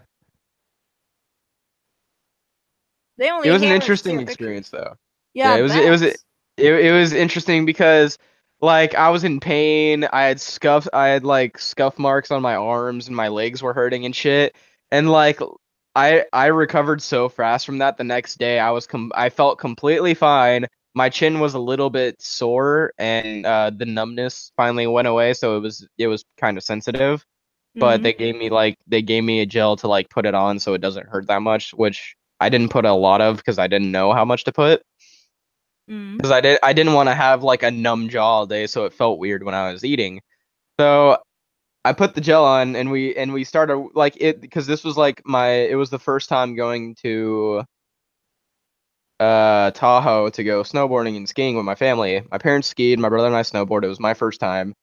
They It only was an hear us see interesting your experience pictures. though. Yeah, Yeah, I bet. it was interesting because like I was in pain. I had like scuff marks on my arms and my legs were hurting and shit. And like I recovered so fast from that the next day. I felt completely fine. My chin was a little bit sore and the numbness finally went away, so it was kind of sensitive. But Mm-hmm. they gave me a gel to like put it on so it doesn't hurt that much, which I didn't put a lot of because I didn't know how much to put. Mm. because I didn't want to have like a numb jaw all day, so it felt weird when I was eating. So I put the gel on, and we started like it because this was like it was the first time going to Tahoe to go snowboarding and skiing with my family. My parents skied, my brother and I snowboarded. It was my first time.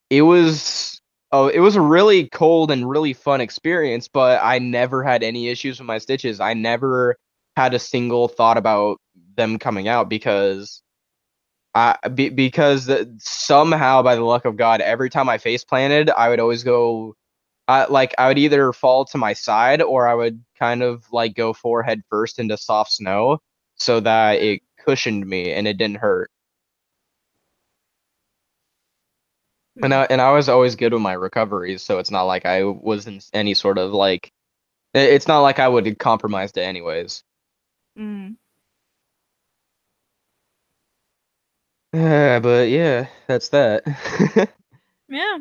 It was it was a really cold and really fun experience, but I never had any issues with my stitches. I never had a single thought about them coming out because somehow by the luck of God, every time I face planted, I would always go I would either fall to my side or I would kind of like go forehead first into soft snow so that it cushioned me and it didn't hurt. And Hmm. I was always good with my recoveries, so it's not like I was in any sort of like it's not like I would have compromised it anyways. Mm. But yeah, that's that. Yeah.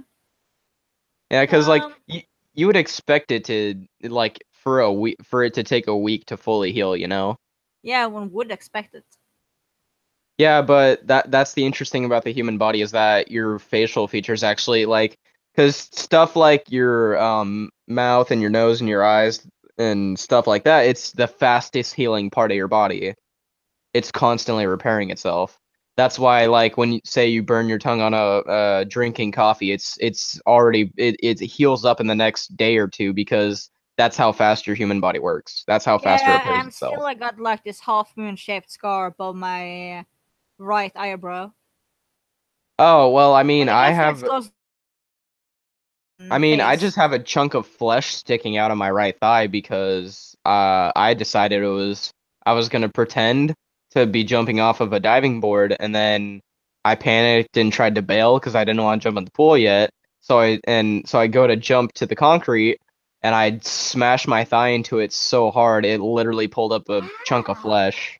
Yeah, because like Um. you would expect it to like for a week for it to take a week to fully heal, you know? Yeah, one would expect it. Yeah, but that's the interesting about the human body is that your facial features actually like because stuff like your mouth and your nose and your eyes and stuff like that, it's the fastest healing part of your body. It's constantly repairing itself. That's why like when you say you burn your tongue on a drinking coffee, it's already it heals up in the next day or two because that's how fast your human body works. That's how fast it Yeah, repairs and still itself. I got like this half moon shaped scar above my right eyebrow. Oh, well, But I guess that's close I to mean, I face. just have a chunk of flesh sticking out of my right thigh because I decided I was gonna pretend to be jumping off of a diving board, and then I panicked and tried to bail because I didn't want to jump in the pool yet. So I go to jump to the concrete, and I smashed my thigh into it so hard it literally pulled up a chunk of Ow. flesh.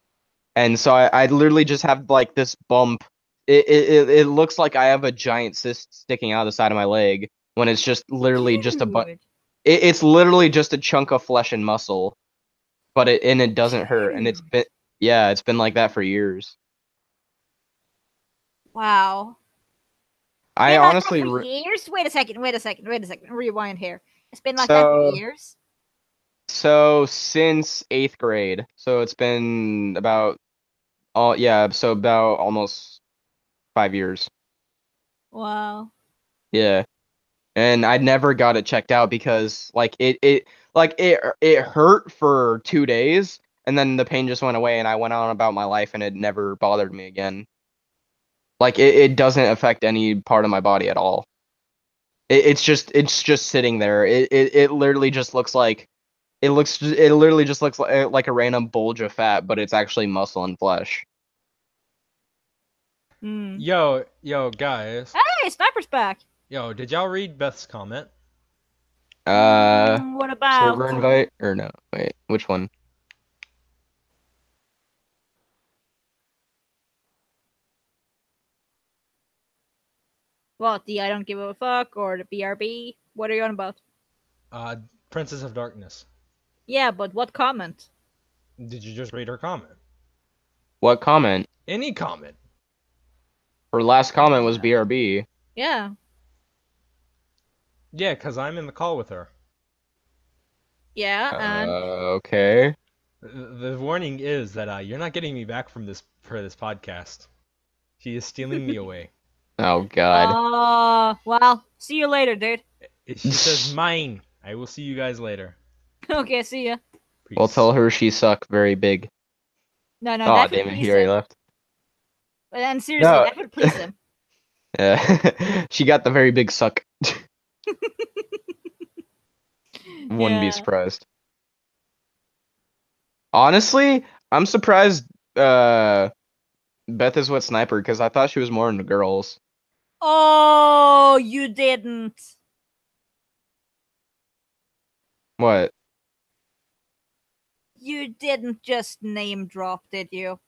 And so I literally just have like this bump. It looks like I have a giant cyst sticking out of the side of my leg when it's just literally just Dude. it's literally just a chunk of flesh and muscle, but it doesn't hurt, and Dude. it's been like that for years. Wow. It's I been like that honestly for years? Wait a second, wait a second, wait a second. Rewind here. It's been like that for so years? so since eighth grade, so it's been about so about almost 5 years. Wow. Yeah. And I never got it checked out because it hurt for 2 days and then the pain just went away and I went on about my life and it never bothered me again. Like it doesn't affect any part of my body at all. It's just sitting there. It literally just looks like it literally just looks like a random bulge of fat, but it's actually muscle and flesh. Hmm. Yo, guys. Hey, Sniper's back! Yo, did y'all read Beth's comment? What Server about? invite or no? Wait, which one? What, the I don't give a fuck or the BRB? What are you on about? Uh, Princess of Darkness. Yeah, but what comment? Did you just read her comment? What comment? Any comment? Her last comment was BRB. Yeah. Yeah, because I'm in the call with her. Yeah, and Okay. The warning is that you're not getting me back from this for this podcast. She is stealing me away. Oh God. well, see you later, dude. She says mine. I will see you guys later. Okay, see ya. We'll Peace. tell her she suck very big. No, Oh, that would damn it, please he already him. left. And seriously, No. that would please him. She got the very big suck. Wouldn't be Yeah. surprised. Honestly, I'm surprised Beth is with Sniper because I thought she was more into girls. Oh, you didn't. What? You didn't just name drop, did you?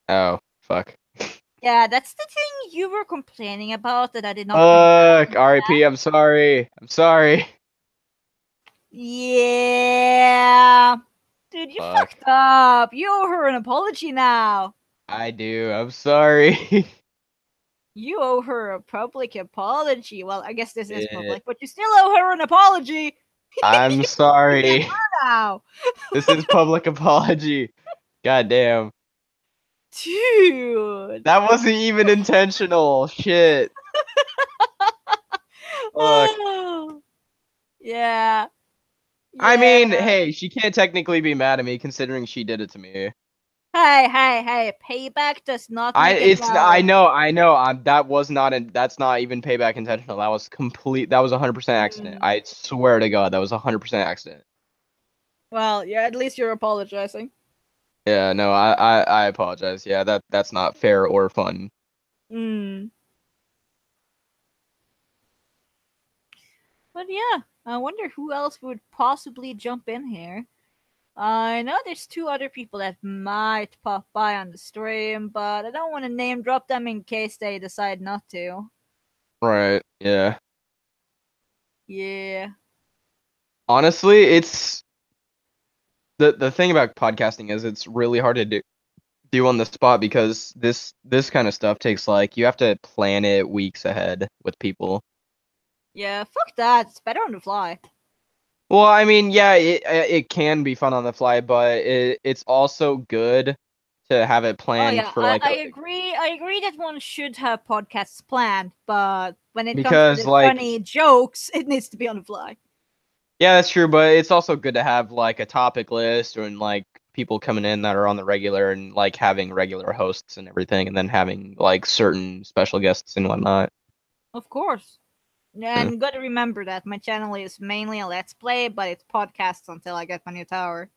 Oh, fuck. Yeah, that's the thing you were complaining about that I did not name drop. Fuck, RIP, I'm sorry. I'm sorry. Yeah. Dude, you Fuck. fucked up. You owe her an apology now. I do. I'm sorry. You owe her a public apology. Well, I guess this is Yeah, public, but you still owe her an apology. I'm You sorry. now, This is public apology. God damn. dude. That wasn't even intentional. Shit. Fuck. Yeah. I mean, Yeah. hey, she can't technically be mad at me considering she did it to me. Hey. Payback does not make it I valid. know, that was not that's not even payback intentional. That was 100% accident. Mm. I swear to God, that was 100% accident. Well, yeah, at least you're apologizing. Yeah, no, I apologize. Yeah, that's not fair or fun. Mm. But yeah, I wonder who else would possibly jump in here. I know there's two other people that might pop by on the stream, but I don't want to name drop them in case they decide not to. Right. Yeah. Yeah. Honestly, it's the thing about podcasting is it's really hard to do on the spot because this kind of stuff takes like you have to plan it weeks ahead with people. Yeah, fuck that. It's better on the fly. Well, I mean, yeah, it can be fun on the fly, but it's also good to have it Oh planned yeah, for I, like I agree. I agree that one should have podcasts planned, but when it comes to because the like funny jokes, it needs to be on the fly. yeah, that's true, but it's also good to have like a topic list and like people coming in that are on the regular and like having regular hosts and everything, and then having like certain special guests and whatnot. Of course. Yeah. And gotta remember that my channel is mainly a let's play, but it's podcasts until I get my new tower.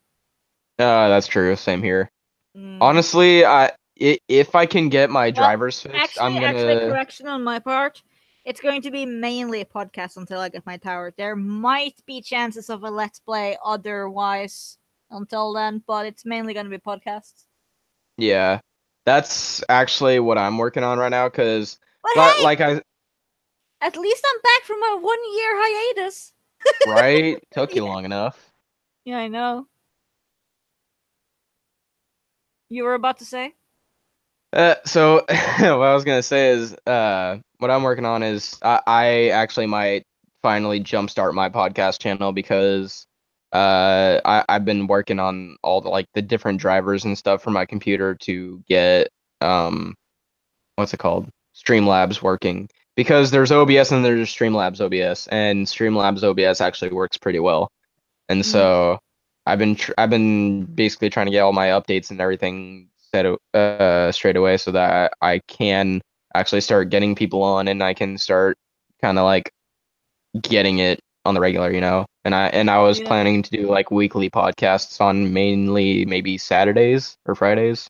That's true. Same here. Mm. Honestly, if I can get my Well, drivers fixed, actually, I'm gonna. correction on my part. It's going to be mainly a podcast until I get my tower. There might be chances of a let's play otherwise until then, but it's mainly going to be podcasts. Yeah, that's actually what I'm working on right now. Cause But hey, like I at least I'm back from a 1 year hiatus. right took you Yeah. long enough. Yeah, I know. You were about to say? So what I was gonna say is, what I'm working on is I actually might finally jumpstart my podcast channel because I've been working on all the like the different drivers and stuff for my computer to get what's it called, Streamlabs working, because there's OBS and there's Streamlabs OBS, and Streamlabs OBS actually works pretty well, and Mm. so I've been basically trying to get all my updates and everything set straight away so that I can actually start getting people on and I can start kind of like getting it on the regular, you know. And I was Yeah. planning to do like weekly podcasts on mainly maybe Saturdays or Fridays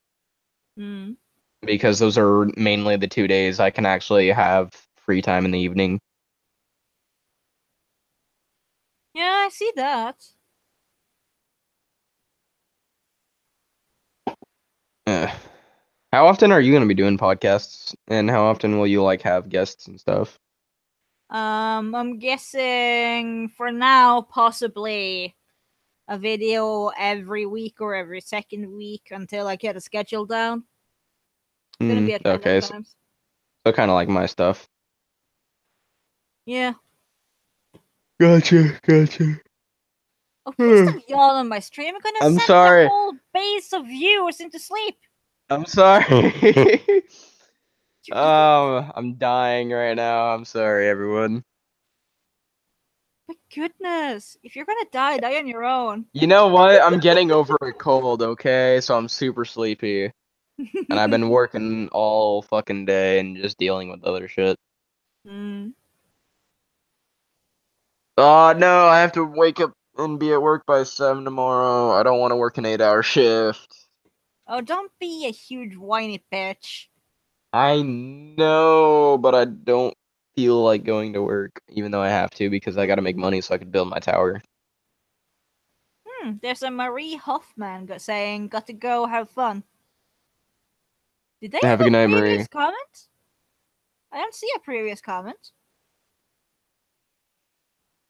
Mm. because those are mainly the 2 days I can actually have free time in the evening. Yeah, I see that. Uh, how often are you going to be doing podcasts, and how often will you like have guests and stuff? I'm guessing for now, possibly a video every week or every second week until I get a schedule down. It's gonna be at random Okay, so, times. kind of like my stuff. Yeah. Gotcha. Oh, please don't yawn on my stream. I'm gonna I'm send the sorry. whole base of viewers into sleep. I'm sorry. You little- I'm dying right now. I'm sorry, everyone. My goodness. If you're gonna die, die on your own. You know what? I'm getting over a cold, okay? So I'm super sleepy. And I've been working all fucking day and just dealing with other shit. Mm. Oh no, I have to wake up and be at work by 7 tomorrow. I don't want to work an 8-hour shift. Oh, don't be a huge whiny bitch. I know, but I don't feel like going to work, even though I have to, because I gotta make money so I can build my tower. There's a Marie Hoffman saying, "Got to go, have fun." Did they Have have a good a night, previous Marie. comment? I don't see a previous comment.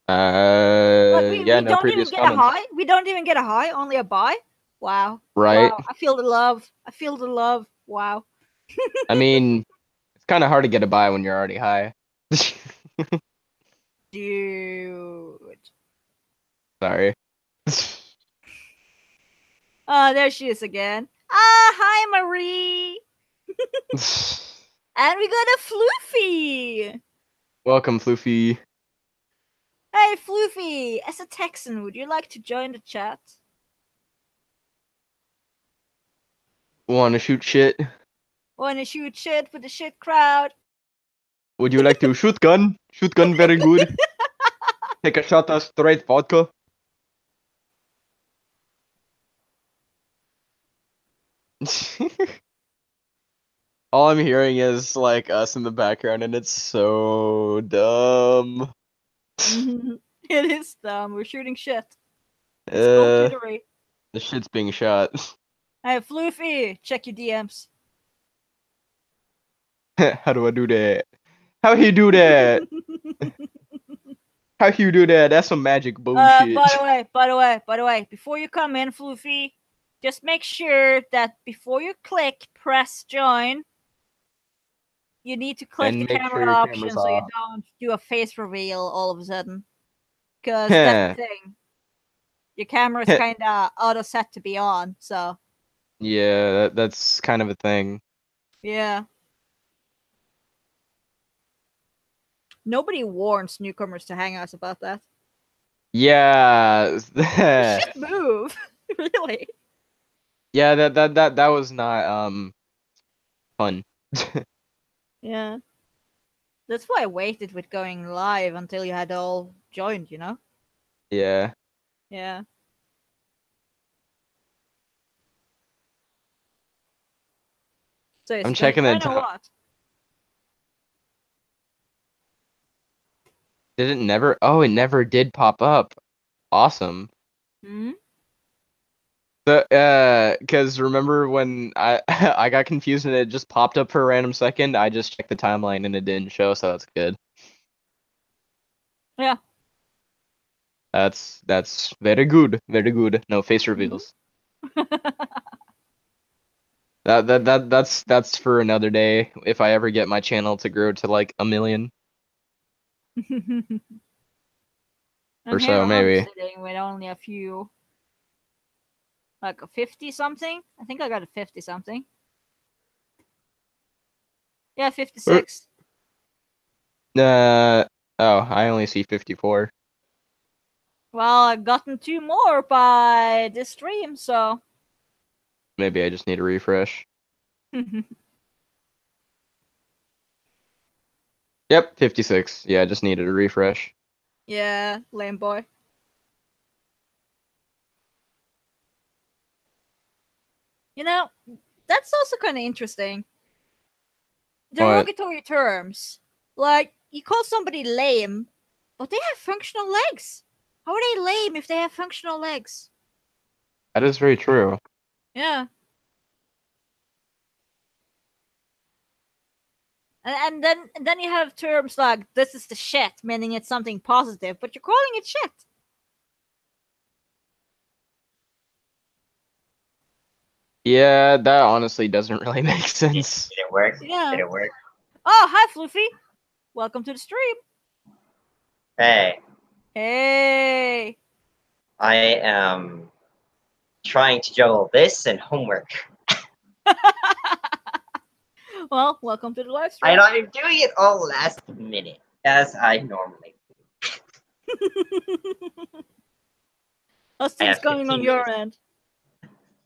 But Yeah, we no don't even previous get a comments. high. We don't even get a high, only a buy. Wow. Right? Wow. I feel the love. I feel the love. Wow. I mean, it's kind of hard to get a buy when you're already high. Dude. Sorry. Oh, there she is again. Ah, hi, Marie. And we got a Floofy. Welcome, Floofy. Hey, Floofy. As a Texan, would you like to join the chat? Want to shoot shit? Wanna shoot shit with the shit crowd? Would you like to shoot gun? Shoot gun, very good. Take a shot of straight vodka. All I'm hearing is like us in the background, and it's so dumb. It is dumb. We're shooting shit. It's Uh, bullshittery. the shit's being shot. Hey, Floofy, check your DMs. How do I do that? How he do that? How you do that? That's some magic bullshit. By the way, before you come in, Floofy, just make sure that before you click press join, you need to click And the make camera sure your option camera's so you off. don't do a face reveal all of a sudden. Because that's the thing. Your camera's kind of auto set to be on, so. Yeah, that's kind of a thing. Yeah. Nobody warns newcomers to Hangouts about that. Yeah. You should move. Really. Yeah, that was not fun. Yeah. That's why I waited with going live until you had all joined, you know? Yeah. Yeah. So I'm checking the time. what? Did it never? Oh, it never did pop up. Awesome. Hmm? Because remember when I I got confused and it just popped up for a random second? I just checked the timeline and it didn't show, so that's good. Yeah. That's very good. Very good. No face reveals. That's for another day if I ever get my channel to grow to like 1 million or And here so, I'm maybe. sitting with only a few, like a 50 something. I think I got a 50 something. Yeah, 56. Oh, I only see 54. Well, I've gotten 2 more by this stream, so. Maybe I just need a refresh. Yep, 56. Yeah, I just needed a refresh. Yeah, lame boy. You know, that's also kind of interesting. Derogatory terms. Like, you call somebody lame, but they have functional legs. How are they lame if they have functional legs? That is very true. Yeah. And then you have terms like this is the shit, meaning it's something positive, but you're calling it shit. Yeah, that honestly doesn't really make sense. Did it work? Yeah. Did it work? Oh, hi, Floofy. Welcome to the stream. Hey, Hey. I am trying to juggle this and homework. Well, welcome to the live stream. And I'm doing it all last minute, as I normally How's I things have going on 15 your minutes. end?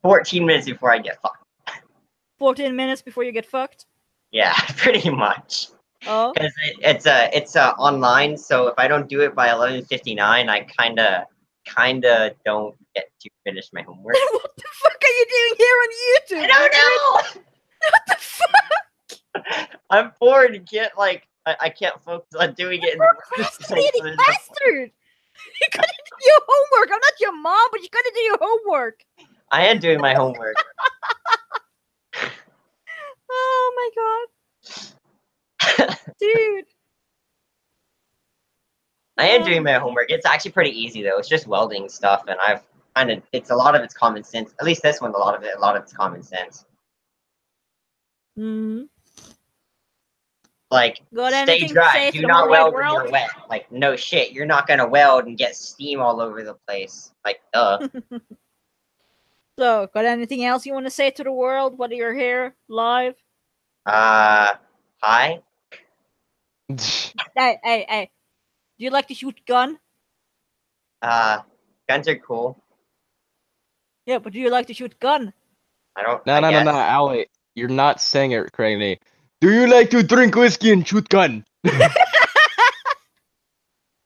14 minutes before I get fucked. 14 minutes before you get fucked? Yeah, pretty much. Oh? Because it's online, so if I don't do it by 11:59, I kinda don't get to finish my homework. What the fuck are you doing here on YouTube? I don't know! What the fuck? I'm bored and can't I can't focus on doing it in the first place. Procrastinating bastard! You gotta do your homework. I'm not your mom, but you gotta do your homework. I am doing my homework. Oh my god. Dude. I am doing my homework. It's actually pretty easy though. It's just welding stuff, and it's a lot of it's common sense. At least this one, a lot of it's common sense. Hmm. Like, Got stay anything to dry. say to Do the whole not wide weld when world? you're wet. Like, no shit. You're not gonna weld and get steam all over the place. Like, So, got anything else you want to say to the world while you're here live? Hi? Hey. Do you like to shoot gun? Guns are cool. Yeah, but do you like to shoot gun? I guess. No, Ali, you're not saying it correctly. Do you like to drink whiskey and shoot gun?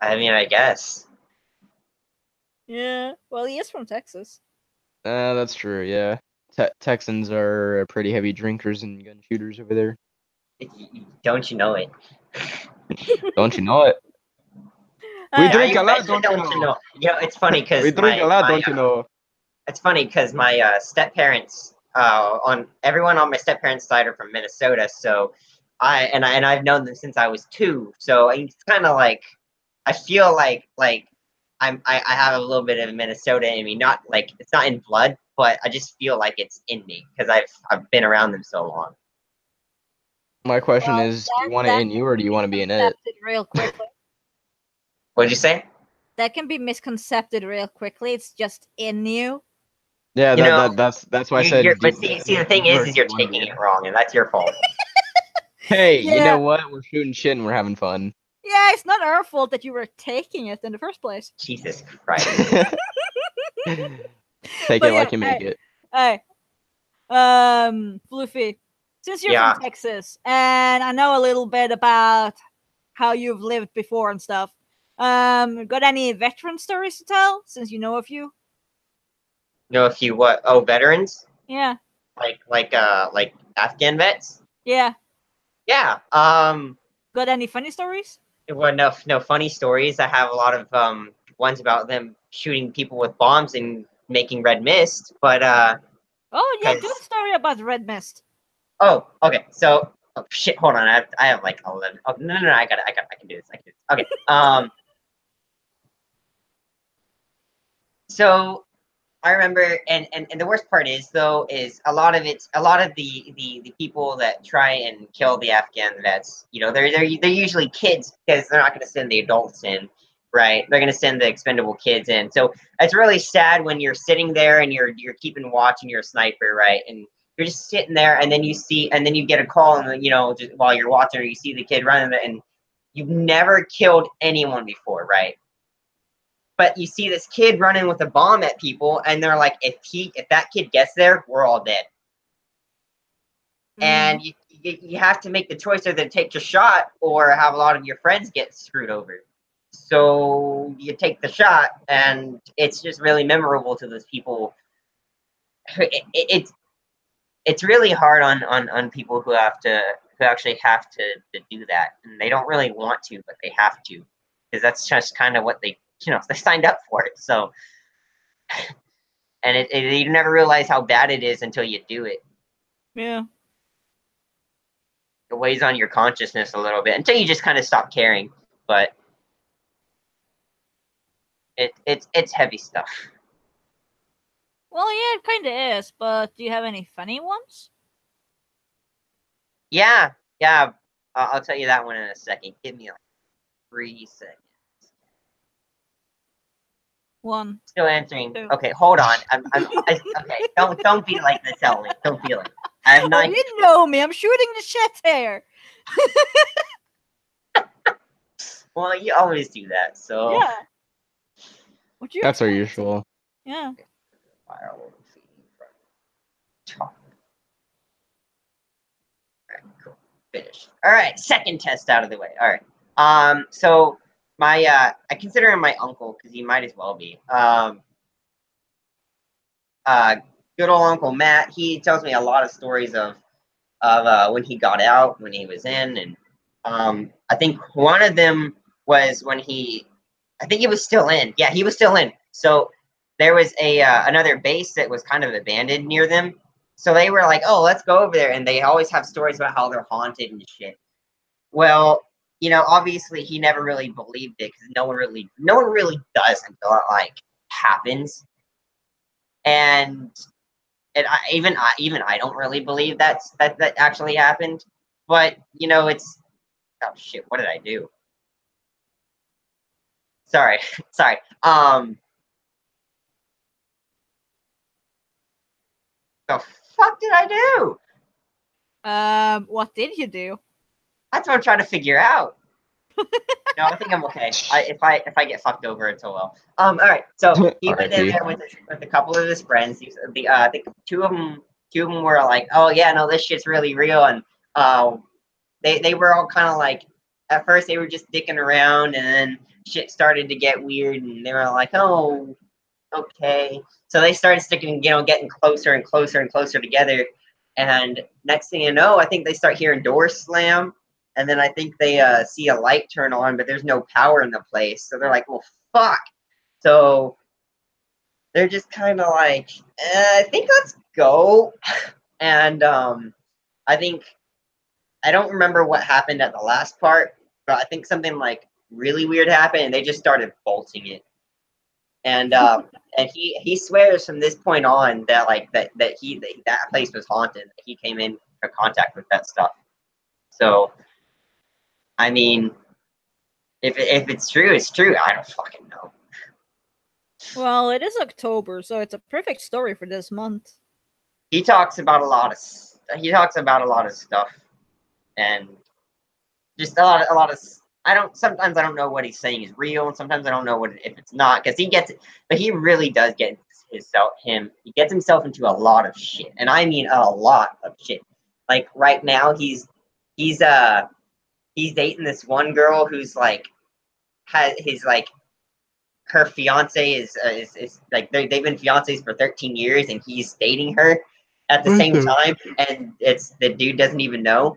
I mean, I guess. Yeah. Well, he is from Texas. That's true. Yeah, Texans are pretty heavy drinkers and gun shooters over there. Don't you know it? Don't you know it? We Hey, drink You a lot, bet you don't you don't you know? know. You know, it's funny because We drink a lot, don't you know? it's funny because my step parents on everyone on my step parents side are from Minnesota, so I've known them since I was 2. So it's kind of like I feel like I have a little bit of Minnesota in me. Not like it's not in blood, but I just feel like it's in me because I've been around them so long. My question well, is, do you want it in you or do you want to be in it? misconcepted real quickly. What'd you say? That can be misconcepted real quickly. It's just in you. Yeah, You know, that's why I you're said. but see the thing is you're You wanna be taking in it it? wrong, and that's your fault. Hey, you Yeah. know what? We're shooting shit and we're having fun. Yeah, it's not our fault that you were taking it in the first place. Jesus Christ. Take But it like you make it. Hey, Fluffy, since you're Yeah. from Texas, and I know a little bit about how you've lived before and stuff, got any veteran stories to tell? Since you know a few. Know if you what? Oh, veterans? Yeah, Like Afghan vets? yeah. Yeah. Got any funny stories? Well, no funny stories. I have a lot of ones about them shooting people with bombs and making red mist. But Oh yeah, do a because story about Red Mist. oh, okay. So oh, shit. Hold on. I have like 11. Oh no. I can do this. I can do this. Okay. So I remember, and the worst part is though, is a lot of the people that try and kill the Afghan vets. You know, they're usually kids because they're not going to send the adults in, right? They're going to send the expendable kids in. So it's really sad when you're sitting there and you're keeping watch and you're a sniper, right? And you're just sitting there, and then you get a call, and you know, just while you're watching, or you see the kid running, and you've never killed anyone before, right? But you see this kid running with a bomb at people, and they're like, if that kid gets there, we're all dead. And you have to make the choice either take your shot or have a lot of your friends get screwed over. So you take the shot, and it's just really memorable to those people. It's really hard on people who actually have to do that, and they don't really want to, but they have to, because that's just kind of what they they signed up for it. So and you never realize how bad it is until you do it. Yeah. It weighs on your consciousness a little bit until you just kind of stop caring. But it's heavy stuff. Well, yeah, it kind of is. But do you have any funny ones? Yeah. I'll tell you that one in a second. Give me like 3 seconds. One. Still answering. Two. Okay, hold on. Okay. Don't be like this, Ellie. Don't be like. I have Oh, 9. you know me. I'm shooting the shit here. Well, you always do that. So. Yeah. What you? That's our usual. Yeah. Cool. Finished. All right, second test out of the way. All right. So my I consider him my uncle because he might as well be. Good old Uncle Matt. He tells me a lot of stories of when he got out, when he was in, and I think one of them was when I think he was still in. Yeah, he was still in. So there was a another base that was kind of abandoned near them. So they were like, "Oh, let's go over there," and they always have stories about how they're haunted and shit. Well, obviously he never really believed it because no one really does until it like happens. And and even I don't really believe that actually happened. But you know, it's oh shit, what did I do? Sorry, sorry. The fuck did I do? What did you do? That's what I'm trying to figure out. No, I think I'm okay. If I get fucked over, it's oh well. All right. So he went in R.I.P. there with a couple of his friends. I think two of them were like, "Oh yeah, no, this shit's really real," and they were all kind of like, at first they were just dicking around, and then shit started to get weird, and they were like, "Oh, okay." So they started sticking, getting closer and closer and closer together, and next thing you know, I think they start hearing doors slam. And then I think they see a light turn on, but there's no power in the place. So they're like, well, fuck. So they're just kind of like, I think let's go. And I think, I don't remember what happened at the last part, but I think something like really weird happened and they just started bolting it. And and he swears from this point on that like that place was haunted. That he came in contact with that stuff. So I mean, if it's true, it's true. I don't fucking know. Well, it is October, so it's a perfect story for this month. He talks about a lot of stuff, and just a lot of. Sometimes I don't know what he's saying is real, and sometimes I don't know if it's not, because he gets it, but he really does get he gets himself into a lot of shit, and I mean a lot of shit. Like right now, he's dating this one girl who's like has his like her fiance is like they've been fiancés for 13 years and he's dating her at the same time, and it's the dude doesn't even know.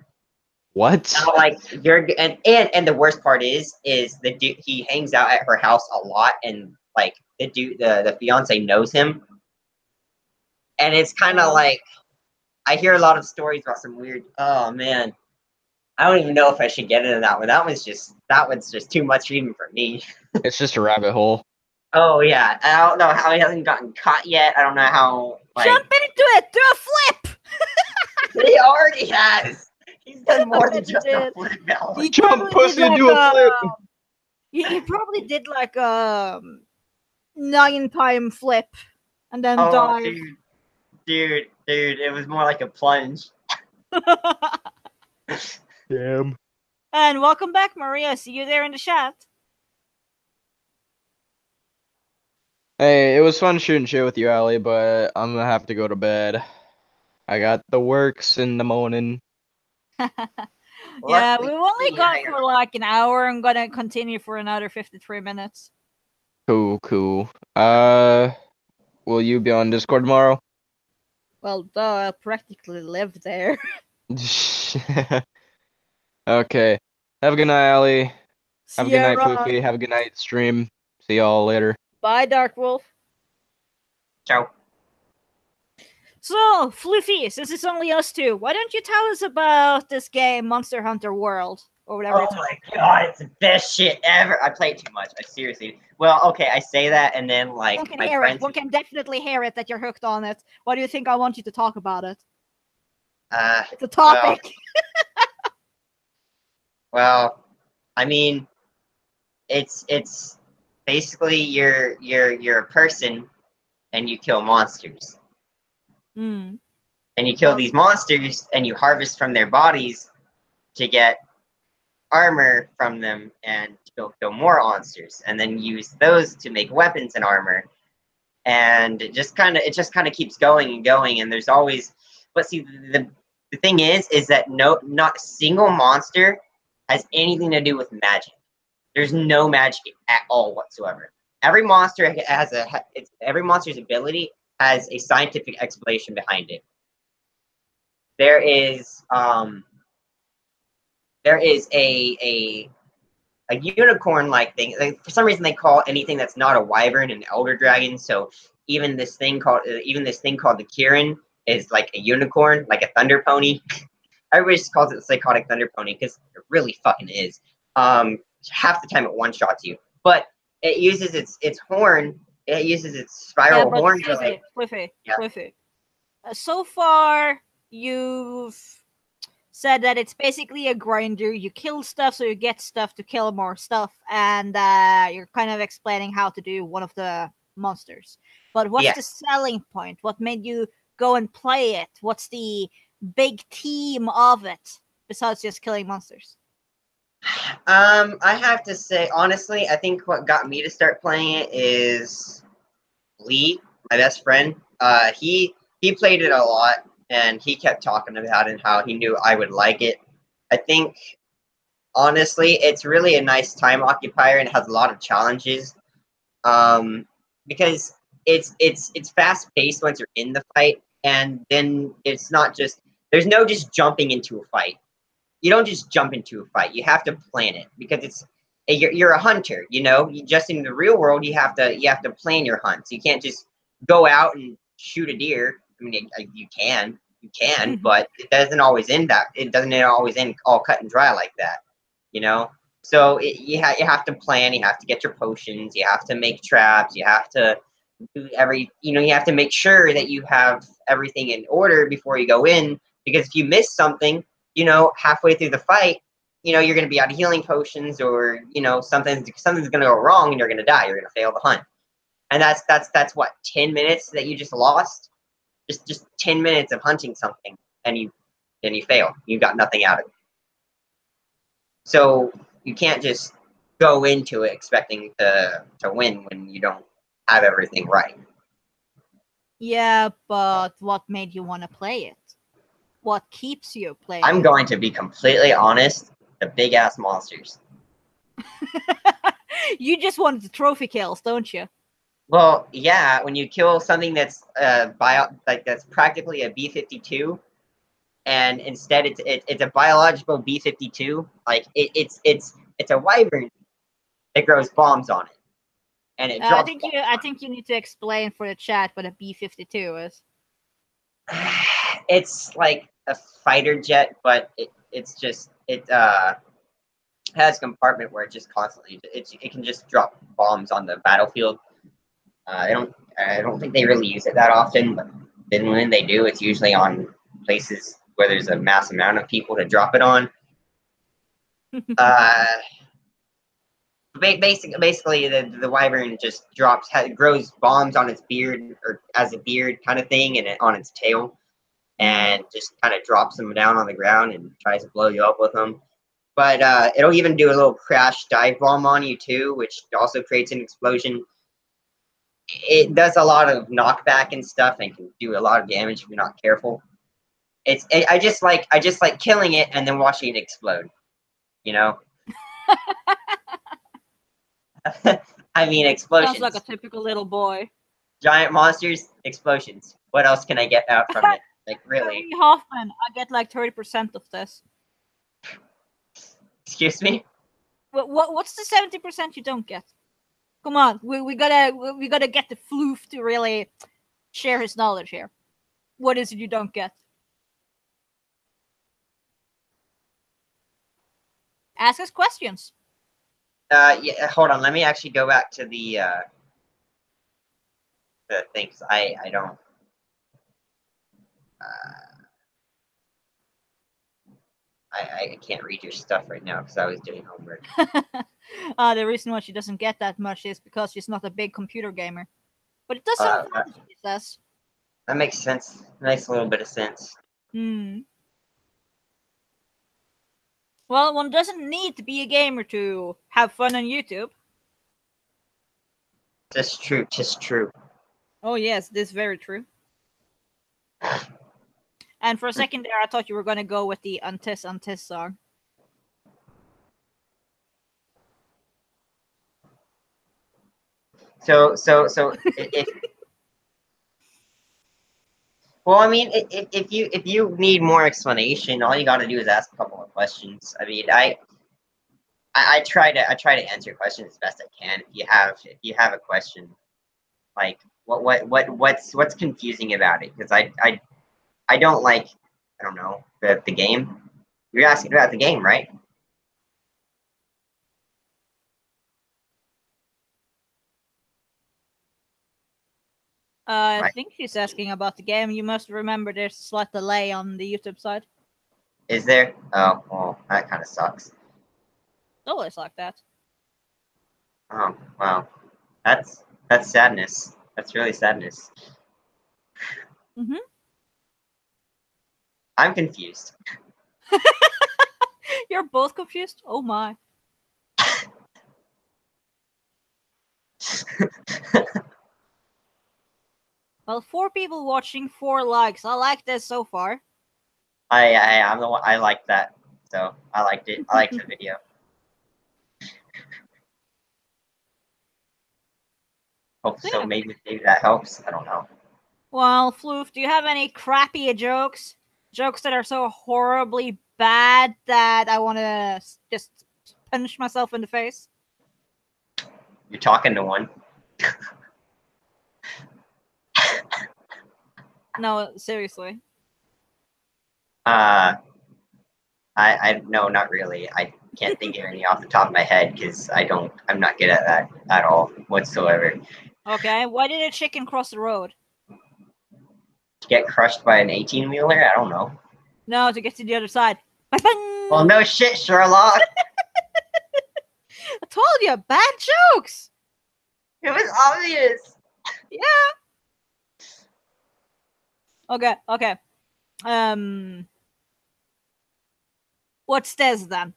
What? So, like you're and the worst part is the dude, he hangs out at her house a lot, and like the fiance knows him, and it's kind of like I hear a lot of stories about some weird. Oh man, I don't even know if I should get into that one. That one's just too much even for me. It's just a rabbit hole. Oh yeah, I don't know how he hasn't gotten caught yet. I don't know how. Like, Jump into it! Do a flip! he already has. He's done more than He just a did. flip now. He Jump, probably pussy, did like do a flip. he probably did like a 9-time flip and then Oh, died. dude, it was more like a plunge. Damn. And welcome back, Maria. I see you there in the chat. Hey, it was fun shooting shit with you, Ali, but I'm gonna have to go to bed. I got the works in the morning. Yeah, we've only gone for like an hour. I'm gonna continue for another 53 minutes. Cool. Will you be on Discord tomorrow? Well, duh, I practically live there. Okay. Have a good night, Ali. Have a good night, Sierra. Floofy. Have a good night, stream. See y'all later. Bye, Dark Wolf. Ciao. So, Floofy, since it's only us two, why don't you tell us about this game, Monster Hunter World, or whatever Oh it's my god, it's the best shit ever. I play it too much. I seriously. Well, okay, I say that, and then like One can my hear friends. it. One can definitely hear it that you're hooked on it. Why do you think I want you to talk about it? It's a topic. Well, I mean, it's basically you're a person, and you kill monsters, Mm. and you kill these monsters, and you harvest from their bodies to get armor from them, and kill more monsters, and then use those to make weapons and armor, and it just kind of keeps going and going, and there's always. But see, the thing is that not a single monster has anything to do with magic. There's no magic at all whatsoever. Every monster has every monster's ability has a scientific explanation behind it. There is a unicorn-like thing. Like, for some reason, they call anything that's not a wyvern an elder dragon. So even this thing called the Kirin is like a unicorn, like a thunder pony. Everybody just calls it the psychotic thunder pony because it really fucking is. Half the time it one-shots you, but it uses its horn. It uses its spiral horn to like. Fliffy. So far, you've said that it's basically a grinder. You kill stuff, so you get stuff to kill more stuff, and you're kind of explaining how to do one of the monsters. But what's the Yes. selling point? What made you go and play it? What's the big theme of it besides just killing monsters? I have to say, honestly, I think what got me to start playing it is Lee, my best friend. He played it a lot, and he kept talking about it and how he knew I would like it. I think honestly, it's really a nice time occupier and has a lot of challenges. Because it's fast paced once you're in the fight, and then it's not just there's no just jumping into a fight. You don't just jump into a fight. You have to plan it because you're a hunter. You know, just in the real world, you have to plan your hunts. You can't just go out and shoot a deer. I mean, you can, but it doesn't always end that. It doesn't always end all cut and dry like that. You know, so you have to plan. You have to get your potions. You have to make traps. You have to do you have to make sure that you have everything in order before you go in. Because if you miss something, halfway through the fight, you're going to be out of healing potions, or something's going to go wrong, and you're going to die. You're going to fail the hunt, and that's what 10 minutes that you just lost. Just 10 minutes of hunting something, and you fail. You got nothing out of it. So you can't just go into it expecting to win when you don't have everything right. Yeah, but what made you want to play it? What keeps you playing I'm it? going to be completely honest. The big ass monsters. You just wanted the trophy kills, don't you? Well, yeah. When you kill something that's that's practically a B-52, and instead it's a biological B-52. Like it's a wyvern that grows bombs on it, and it I drops. think you need to explain for the chat what a B-52 is. It's like a fighter jet, but it has a compartment where it just constantly it can just drop bombs on the battlefield. I don't think they really use it that often, but then when they do, it's usually on places where there's a mass amount of people to drop it on. Uh, basically, the wyvern just grows bombs on its beard, or as a beard kind of thing, and on its tail, and just kind of drops them down on the ground and tries to blow you up with them. But it'll even do a little crash dive bomb on you too, which also creates an explosion. It does a lot of knockback and stuff, and can do a lot of damage if you're not careful. I just like killing it and then watching it explode. You know. I mean, explosions. Sounds like a typical little boy. Giant monsters, explosions. What else can I get out from it? Like, really? Hoffman, I get like 30% of this. Excuse me? What's the 70% you don't get? Come on, we gotta get the floof to really share his knowledge here. What is it you don't get? Ask us questions. Yeah. Hold on. Let me actually go back to the thing, 'cause I don't. I can't read your stuff right now because I was doing homework. The reason why she doesn't get that much is because she's not a big computer gamer. But it does sound fun, she says. That makes sense. Nice little bit of sense. Well, one doesn't need to be a gamer to have fun on YouTube. Just true. Just true. Oh yes, this is very true. And for a second there, I thought you were going to go with the Untis Untis song. So if well, I mean, if you need more explanation, all you got to do is ask a couple of questions. I mean, I try to answer questions as best I can. If you have a question, like what's confusing about it? Because I don't like, I don't know, the game. You're asking about the game, right? I Right. think she's asking about the game. You must remember there's a slight delay on the YouTube side. Is there? Oh, well, that kind of sucks. It's always like that. Oh, wow. That's sadness. That's really sadness. Mhm. I'm confused. You're both confused? Oh my. Well, 4 people watching, 4 likes. I like this so far. I'm the one. I liked that, so I liked it. I liked the video. Hope so. Yeah. Maybe that helps. I don't know. Well, Floof, do you have any crappy jokes? Jokes that are so horribly bad that I want to just punch myself in the face? You're talking to one. No, seriously. I no, not really. I can't think of any off the top of my head because I'm not good at that at all whatsoever. Okay, why did a chicken cross the road? Get crushed by an 18-wheeler? I don't know. No, to get to the other side. Bang! Well, no shit, Sherlock. I told you, bad jokes. It was obvious. Okay. What's this then?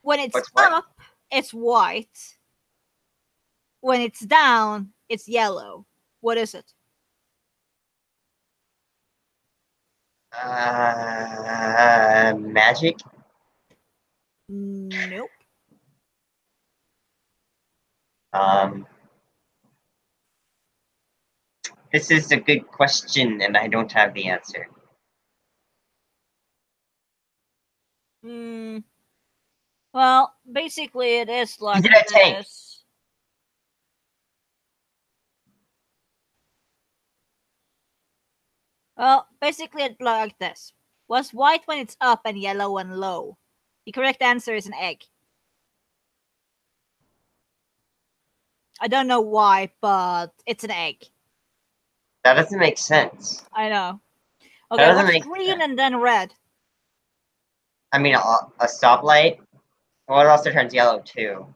When it's What's what? up, it's white. When it's down, it's yellow. What is it? Magic? Nope. This is a good question, and I don't have the answer. Well, basically, it is like Is it a tank? this. Well, basically, it's like this. Was white when it's up and yellow when low? The correct answer is an egg. I don't know why, but it's an egg. That doesn't make sense. I know. That Okay, doesn't what's make green sense. and then red? I mean, a stoplight? Well, it also turns yellow, too.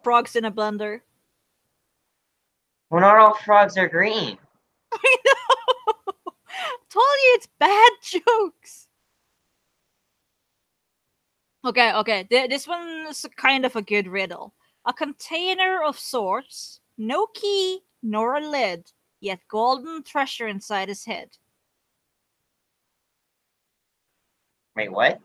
Frogs in a blender. Well, not all frogs are green. I know! Told you it's bad jokes! Okay. This one's kind of a good riddle. A container of sorts, no key nor a lid, yet golden treasure inside his head. Wait, what?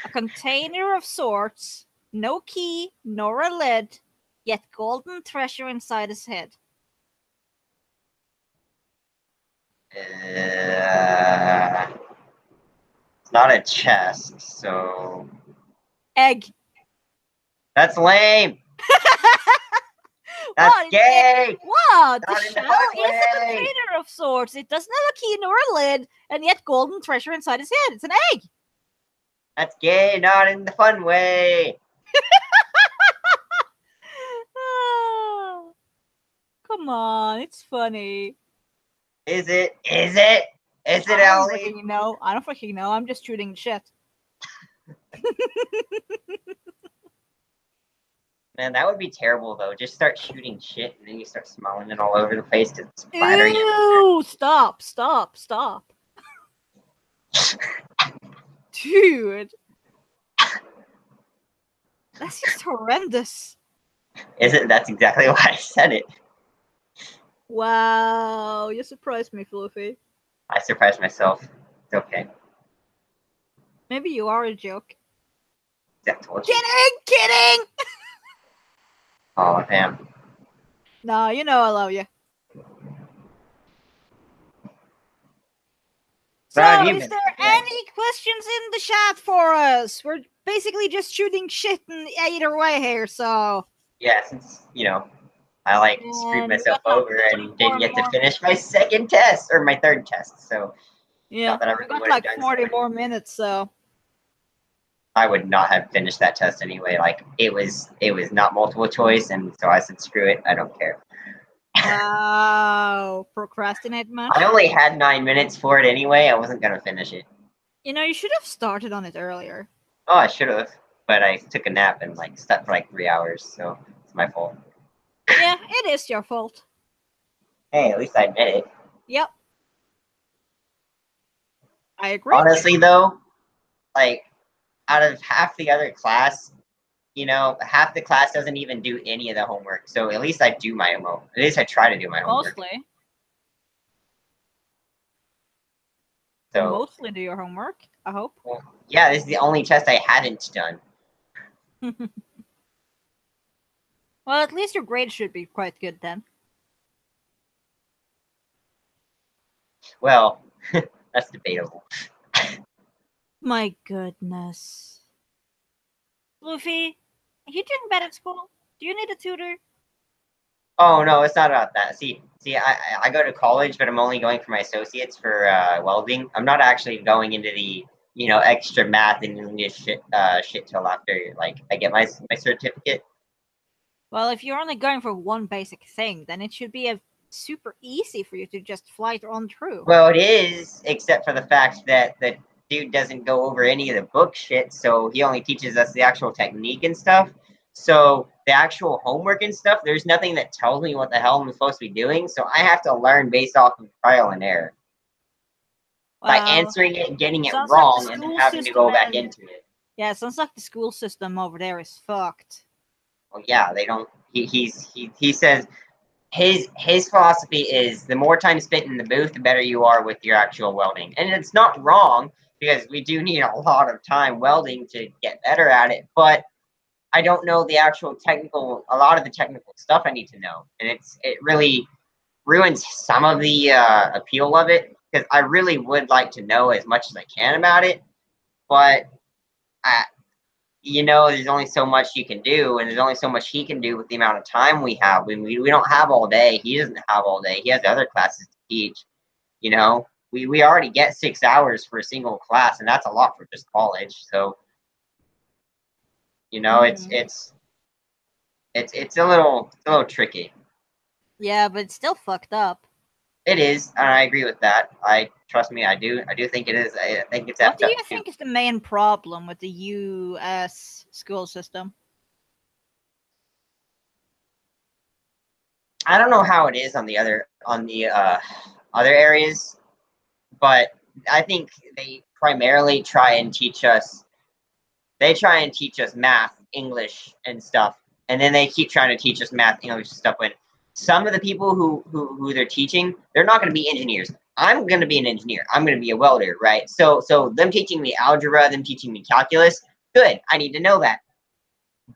A container of sorts, no key nor a lid, yet golden treasure inside his head. It's not a chest, so Egg. that's lame. That's What? gay. What? The Not in the shell fuck is a way. container of sorts. It doesn't have a key nor a lid, and yet golden treasure inside his head. It's an egg. That's gay, not in the fun way. Ah, come on, it's funny. Is it? Is it? Is it, I don't Ellie? fucking know. I don't fucking know. I'm just shooting shit. Man, that would be terrible though. Just start shooting shit and then you start smelling it all over the place because it's splattering everywhere. Ew! Stop! Dude, that's just horrendous. Is it? That's exactly why I said it. Wow, you surprised me, Fluffy. I surprised myself. It's okay. Maybe you are a joke. I told you. Kidding! Oh, damn. No, you know I love you. So, Where have you is been? there any questions in the chat for us? We're basically just shooting shit in either way here, so... Yeah, since, I like And screwed we myself got over like and didn't get to 4 finish my second test, or my third test, so Yeah, not that I we really got would like have done 40 something. more minutes, so... I would not have finished that test anyway. Like, it was not multiple choice, and so I said, screw it, I don't care. Wow, procrastinate much? I only had 9 minutes for it anyway. I wasn't gonna finish it. You know, you should have started on it earlier. Oh, I should have, but I took a nap and like slept for like 3 hours, so it's my fault. Yeah, it is your fault. Hey, at least I admit it. Yep. I agree. Honestly, though, like out of half the other class, half the class doesn't even do any of the homework. So at least I do my homework. At least I try to do my homework. Mostly. So Mostly do your homework, I hope. well, yeah, this is the only test I hadn't done. Well, at least your grade should be quite good then. Well, that's debatable. My goodness. Luffy, are you doing bad at school? Do you need a tutor? Oh no, it's not about that. See, I go to college, but I'm only going for my associates for welding. I'm not actually going into the extra math and English shit till after like I get my certificate. Well, if you're only going for one basic thing, then it should be super easy for you to just fly on through. Well, it is, except for the fact that the dude doesn't go over any of the book shit, so he only teaches us the actual technique and stuff. So the actual homework and stuff, there's nothing that tells me what the hell I'm supposed to be doing, so I have to learn based off of trial and error. By answering it and getting it sounds like wrong the and then school having to go back system into it. Yeah, it sounds like the school system over there is fucked. Well, yeah, they don't. He says his philosophy is the more time spent in the booth, the better you are with your actual welding, and it's not wrong because we do need a lot of time welding to get better at it. But I don't know the actual a lot of the technical stuff I need to know, and it really ruins some of the appeal of it because I really would like to know as much as I can about it, but there's only so much you can do, and there's only so much he can do with the amount of time we have. We don't have all day. He doesn't have all day. He has other classes to teach. We already get 6 hours for a single class, and that's a lot for just college. So, it's a little tricky. Yeah, but it's still fucked up. It is, and I agree with that. Trust me, I do think it is. I think it's What do you think is the main problem with the U.S. school system? I don't know how it is on the other areas, but I think they primarily try and teach us. They try and teach us math, English, and stuff, and then they keep trying to teach us math, English, and stuff. When some of the people who they're teaching, they're not going to be engineers. I'm going to be an engineer. I'm going to be a welder, right? So them teaching me algebra, them teaching me calculus, good. I need to know that.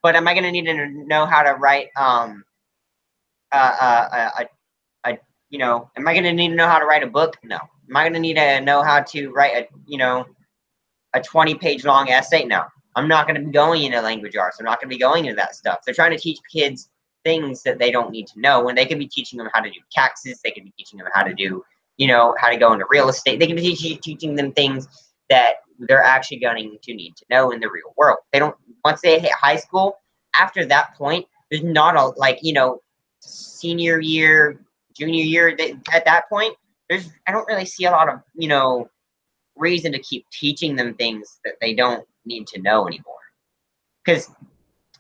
But am I going to need to know how to write am I going to need to know how to write a book? No. Am I going to need to know how to write a 20-page long essay? No. I'm not going to be going into language arts. I'm not going to be going into that stuff. They're trying to teach kids things that they don't need to know when they could be teaching them how to do taxes. They could be teaching them how to do, how to go into real estate. They can be teaching them things that they're actually going to need to know in the real world. They don't, once they hit high school, after that point, there's not a, senior year, junior year, at that point, I don't really see a lot of, reason to keep teaching them things that they don't need to know anymore. Because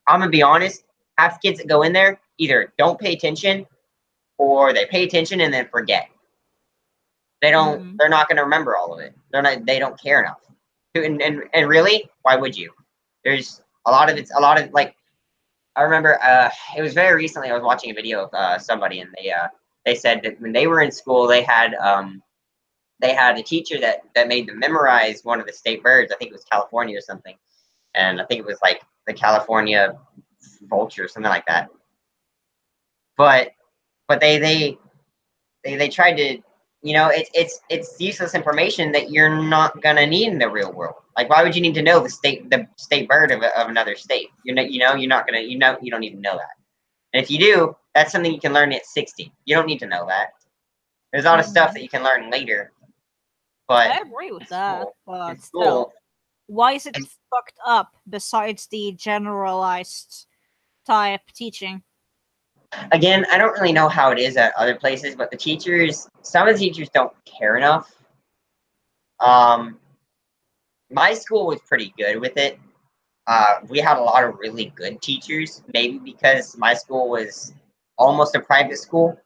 I'm gonna be honest, half the kids that go in there either don't pay attention or they pay attention and then forget. They're not gonna remember all of it. They don't care enough. And really, why would you? There's a lot of like, I remember it was very recently I was watching a video of somebody, and they said that when they were in school they had a teacher that made them memorize one of the state birds. I think it was California or something, and I think it was like the California vulture or something like that. But they tried to, it's useless information that you're not gonna need in the real world. Like, why would you need to know the state bird of another state? You're not gonna, you don't need to know that. And if you do, that's something you can learn at 60. You don't need to know that. There's a lot of stuff that you can learn later. But I agree with that, but still, why is it fucked up besides the generalized type teaching? Again, I don't really know how it is at other places, but some of the teachers don't care enough. My school was pretty good with it. We had a lot of really good teachers, maybe because my school was almost a private school.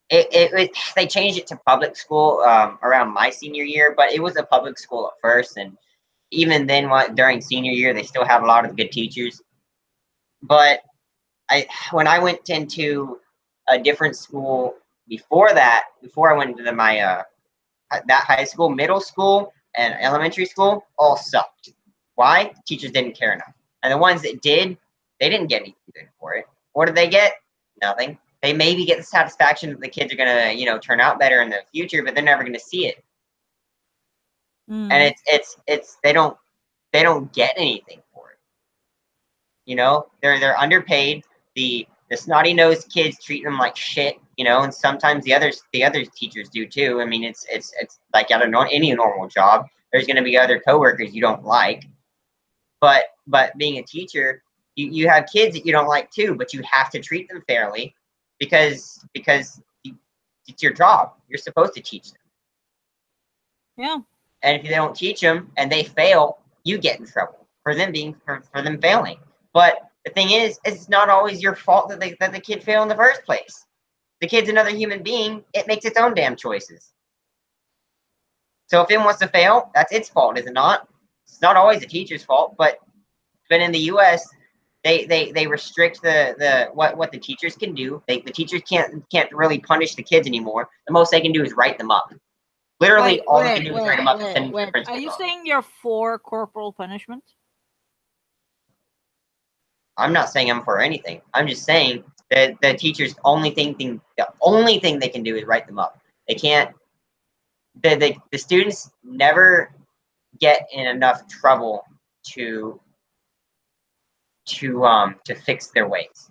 They changed it to public school around my senior year, but it was a public school at first, and even then, during senior year, they still had a lot of good teachers. But when I went into a different school before I went into that high school, middle school, and elementary school, all sucked. Why? Teachers didn't care enough, and the ones that did, they didn't get anything good for it. What did they get? Nothing. They maybe get the satisfaction that the kids are gonna, turn out better in the future, but they're never gonna see it. And it's they don't get anything for it. They're underpaid. The snotty nosed kids treat them like shit. And sometimes the other teachers do too. I mean, it's like at any normal job, there's going to be other coworkers you don't like. But being a teacher, you have kids that you don't like too, but you have to treat them fairly because it's your job. You're supposed to teach them. Yeah. And if you don't teach them and they fail, you get in trouble for them failing. But the thing is it's not always your fault that the kid failed in the first place. The kid's another human being. It makes its own damn choices. So if it wants to fail, that's its fault, is it not? It's not always the teacher's fault, but in the U.S., they restrict what the teachers can do. The teachers can't really punish the kids anymore. The most they can do is write them up. Literally, all they can do is write them up and send them to the principal's Are you office. saying you're for corporal punishment? I'm not saying I'm for anything. I'm just saying that the teachers the only thing they can do is write them up. They can't. The students never get in enough trouble to fix their ways,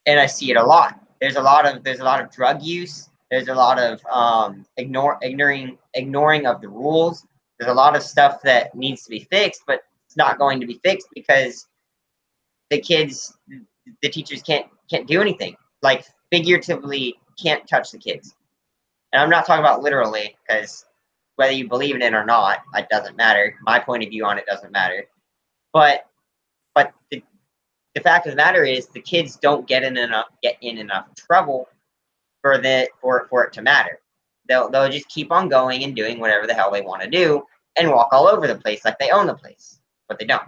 and I see it a lot. There's a lot of drug use. There's a lot of ignoring of the rules. There's a lot of stuff that needs to be fixed, but it's not going to be fixed because the teachers can't do anything. Like figuratively, can't touch the kids. And I'm not talking about literally, because whether you believe in it or not, it doesn't matter. My point of view on it doesn't matter. But the fact of the matter is, the kids don't get in enough trouble for it to matter. They'll just keep on going and doing whatever the hell they want to do and walk all over the place like they own the place, but they don't.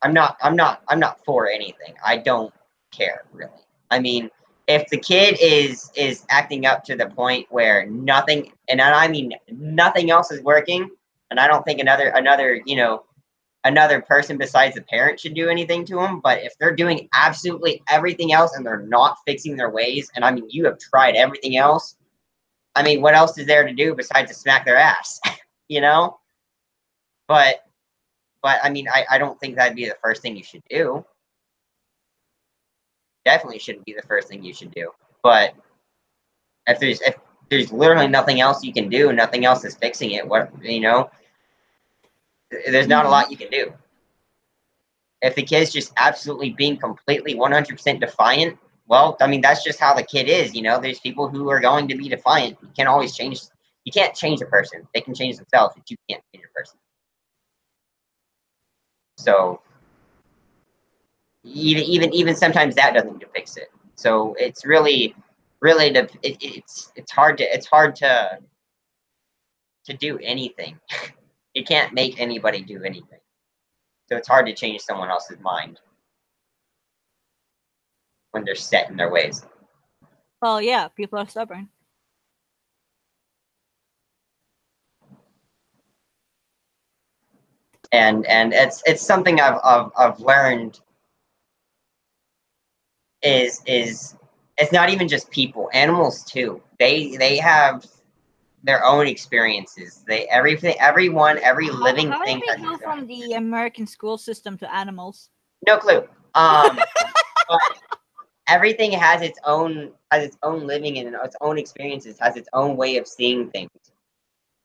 I'm not for anything. I don't care really. I mean, if the kid is acting up to the point where nothing, and I mean nothing else is working, and I don't think another person besides the parent should do anything to them. But if they're doing absolutely everything else and they're not fixing their ways, and I mean you have tried everything else, I mean what else is there to do besides to smack their ass? But I mean, I don't think that'd be the first thing you should do. Definitely shouldn't be the first thing you should do. But if there's literally nothing else you can do, nothing else is fixing it, there's not a lot you can do. If the kid's just absolutely being completely 100% defiant, well, I mean, that's just how the kid is. There's people who are going to be defiant. You can't change a person. They can change themselves, but you can't change a person. So even sometimes that doesn't fix it. So it's really it's hard to do anything. You can't make anybody do anything. So it's hard to change someone else's mind when they're set in their ways. Well, yeah, people are stubborn. And it's something I've learned is it's not even just people, animals too. They have their own experiences. Every living How thing did we go from the American school system to animals? No clue. But everything has its own living and its own experiences, has its own way of seeing things.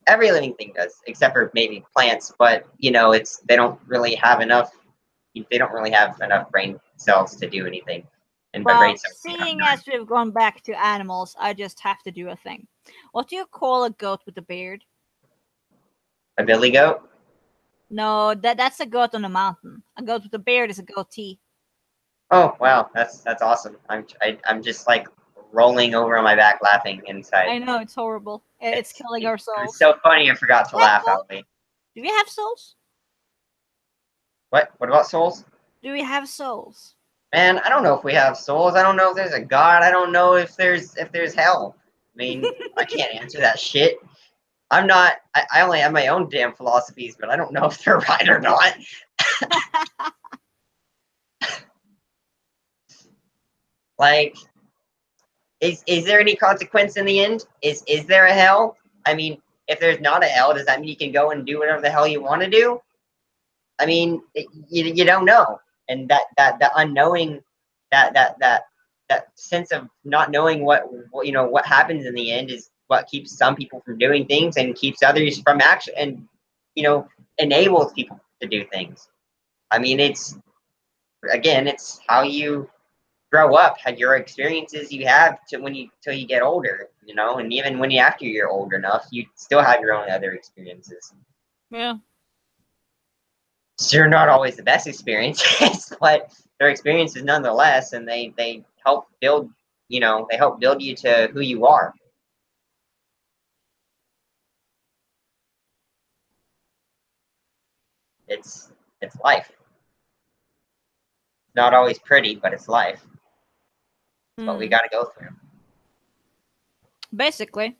Every living thing does, except for maybe plants. But they don't really have enough they don't really have enough brain cells to do anything. And but brain Well, cells become seeing none. as we've gone back to animals, I just have to do a thing. What do you call a goat with a beard? A billy goat. No, that's a goat on a mountain. A goat with a beard is a goatee. Oh wow, that's awesome. I'm just like rolling over on my back laughing inside. I know, it's horrible. It's killing our It's souls. so funny. I forgot to laugh Apple? out loud. Do we have souls? What? What about souls? Do we have souls? Man, I don't know if we have souls. I don't know if there's a god. I don't know if there's hell. I mean, I can't answer that shit. I'm not. I only have my own damn philosophies, but I don't know if they're right or not. Like, is there any consequence in the end? Is there a hell? I mean, if there's not a hell, does that mean you can go and do whatever the hell you want to do? I mean, you don't know, and that unknowing, that sense of not knowing what what happens in the end is what keeps some people from doing things and keeps others from action, and enables people to do things. I mean, it's how you grow up, had your experiences you have to when you till you get older, and even when you after you're old enough, you still have your own other experiences. Yeah. So they're not always the best experiences, but they're experiences nonetheless, and they help build they help build you to who you are. It's life. Not always pretty, but it's life. It's what we got to go through, Basically.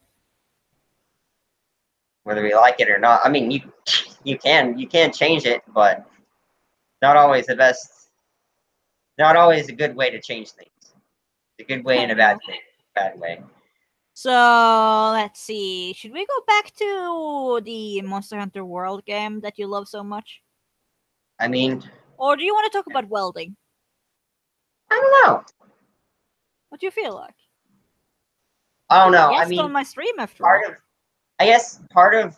whether we like it or not. I mean, you can change it, but not always the best. Not always a good way to change things. It's a good way and a bad thing. Bad way. So let's see. Should we go back to the Monster Hunter World game that you love so much? I mean, Or do you want to talk about welding? I don't know. What do you feel like? I don't know. I Yes, mean, on my stream after all. I guess part of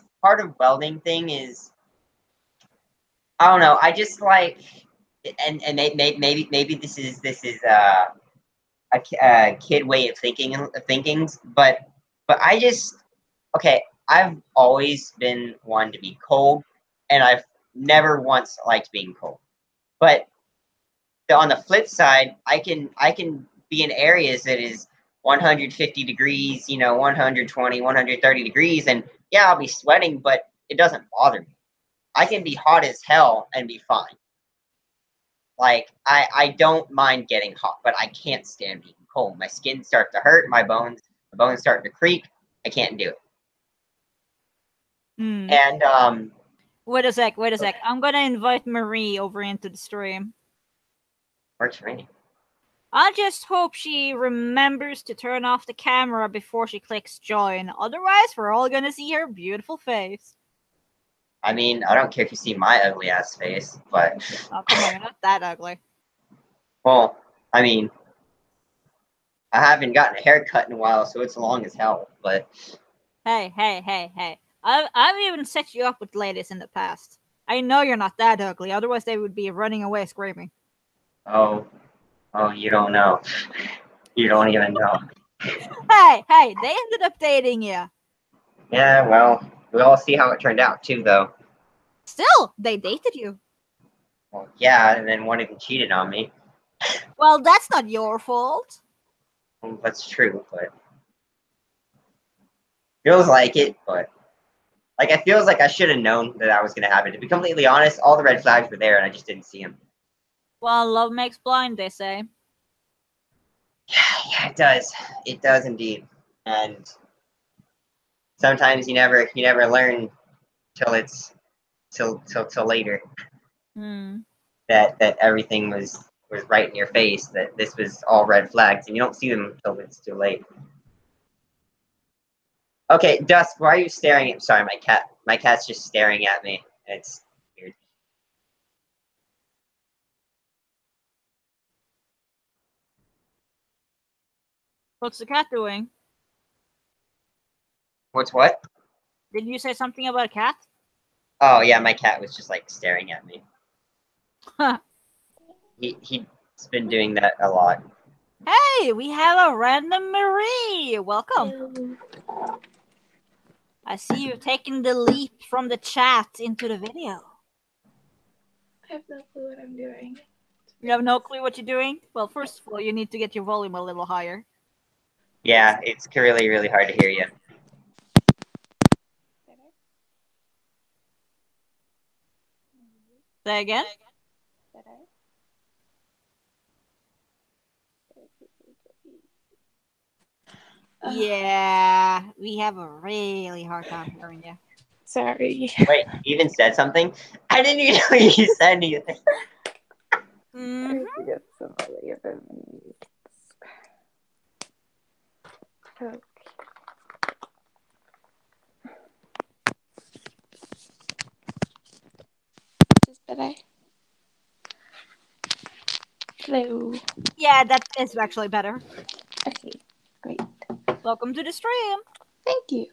welding thing is, I don't know. I just like, and maybe this is a kid way of thinking, but I just okay. I've always been one to be cold, and I've never once liked being cold. But on the flip side, I can be in areas that is 150 degrees, 120, 130 degrees, and yeah, I'll be sweating, but it doesn't bother me. I can be hot as hell and be fine. Like I don't mind getting hot, but I can't stand being cold. My skin starts to hurt, my bones start to creak. I can't do it. And Wait a sec. I'm gonna invite Marie over into the stream. works for me. I just hope she remembers to turn off the camera before she clicks join. Otherwise, we're all gonna see her beautiful face. I mean, I don't care if you see my ugly ass face, but Oh, come on, you're not that ugly. well, I mean, I haven't gotten a haircut in a while, so it's long as hell. But Hey. I've even set you up with ladies in the past. I know you're not that ugly, otherwise they would be running away screaming. oh, you don't know. You don't even know. Hey, they ended up dating you. Yeah, well, we all see how it turned out too, though. Still, they dated you. Well, yeah, and then one of them cheated on me. Well, that's not your fault. Well, that's true, but feels like it. But like, it feels like I should have known that was gonna happen. To be completely honest, all the red flags were there, and I just didn't see them. Well, love makes blind, they say. Yeah, it does. It does indeed. And sometimes you never learn till later that everything was right in your face, that this was all red flags, and you don't see them until it's too late. Okay, Dusk, why are you staring at? Sorry, my cat's just staring at me. It's weird. What's the cat doing? What's what? Did you say something about a cat? Oh yeah, my cat was just like staring at me. Huh. He's been doing that a lot. Hey, we have a random Marie. Welcome. I see you taking the leap from the chat into the video. I have no clue what I'm doing. You have no clue what you're doing? Well, first of all, you need to get your volume a little higher. Yeah, it's really, really hard to hear you. Say again? Yeah, we have a really hard time hearing you. Sorry. Wait, you even said something? I didn't even know you said anything. Mm-hmm. I forget some of the other names. Okay. Is this better? Hello. Yeah, that is actually better. Okay, great. Welcome to the stream. Thank you.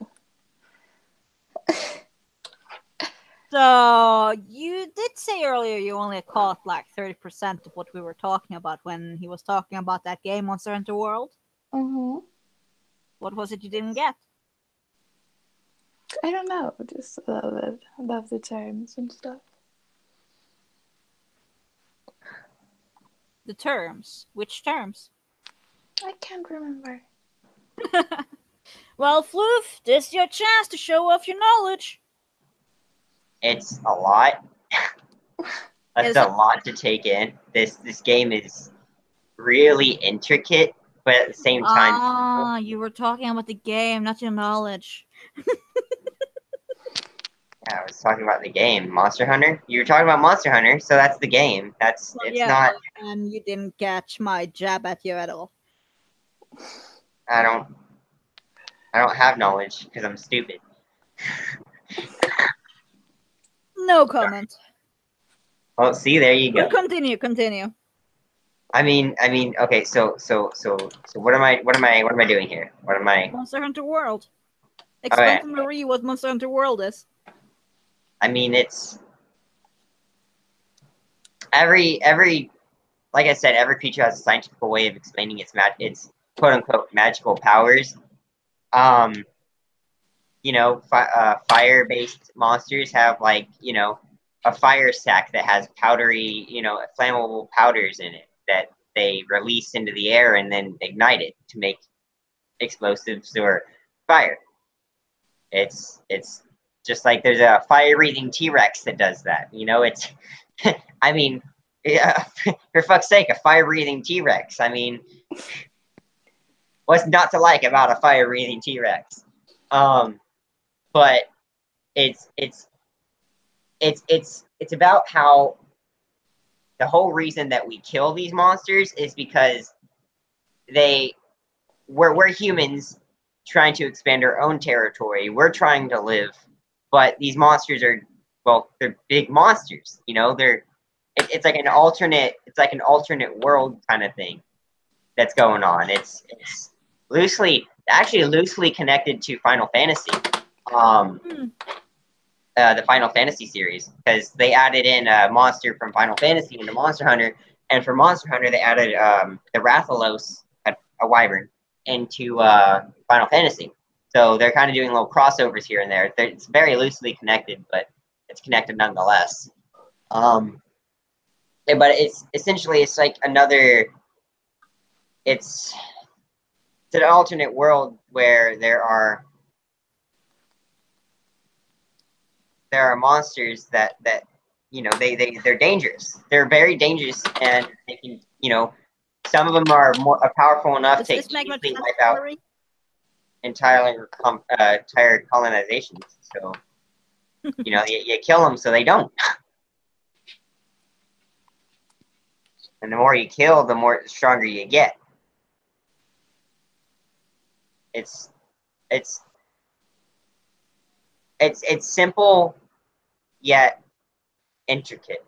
So, you did say earlier you only caught like 30% of what we were talking about when he was talking about that game, Monster Hunter World. What was it you didn't get? I don't know. Just love it. I love the terms and stuff. The terms. Which terms? I can't remember. Well, Floof, this is your chance to show off your knowledge. It's a lot. That's Is a it? lot to take in. This game is really intricate, but at the same time, Ah, you were talking about the game, not your knowledge. yeah, I was talking about the game, Monster Hunter. You were talking about Monster Hunter, so that's the game. It's not. And you didn't catch my jab at you at all. I don't have knowledge because I'm stupid. No comment. Well, see, there you go. But continue. I mean, okay. So, what am I doing here? What am I? Monster Hunter World. Explain Okay. to Marie what Monster Hunter World is. I mean, it's every like I said, every creature has a scientific way of explaining its quote unquote magical powers. Fire based monsters have like a fire sac that has powdery, flammable powders in it that they release into the air and then ignite it to make explosives or fire. It's just like there's a fire breathing T-Rex that does that. It's I mean, yeah, for fuck's sake, a fire breathing T-Rex. I mean, what's not to like about a fire breathing T-Rex? But it's about how the whole reason that we kill these monsters is because we're humans trying to expand our own territory. We're trying to live, but these monsters are, well, they're big monsters. It's like an alternate world kind of thing that's going on. It's loosely connected to Final Fantasy, the Final Fantasy series, because they added in a monster from Final Fantasy into Monster Hunter, and for Monster Hunter they added the Rathalos, a wyvern, into Final Fantasy. So they're kind of doing little crossovers here and there. It's very loosely connected, but it's connected nonetheless. But it's essentially like another. It's an alternate world where there are monsters that they're dangerous. They're very dangerous, and they can some of them are powerful enough to easily wipe out entire colonizations. So you kill them so they don't. And the more you kill, the more stronger you get. It's simple yet intricate.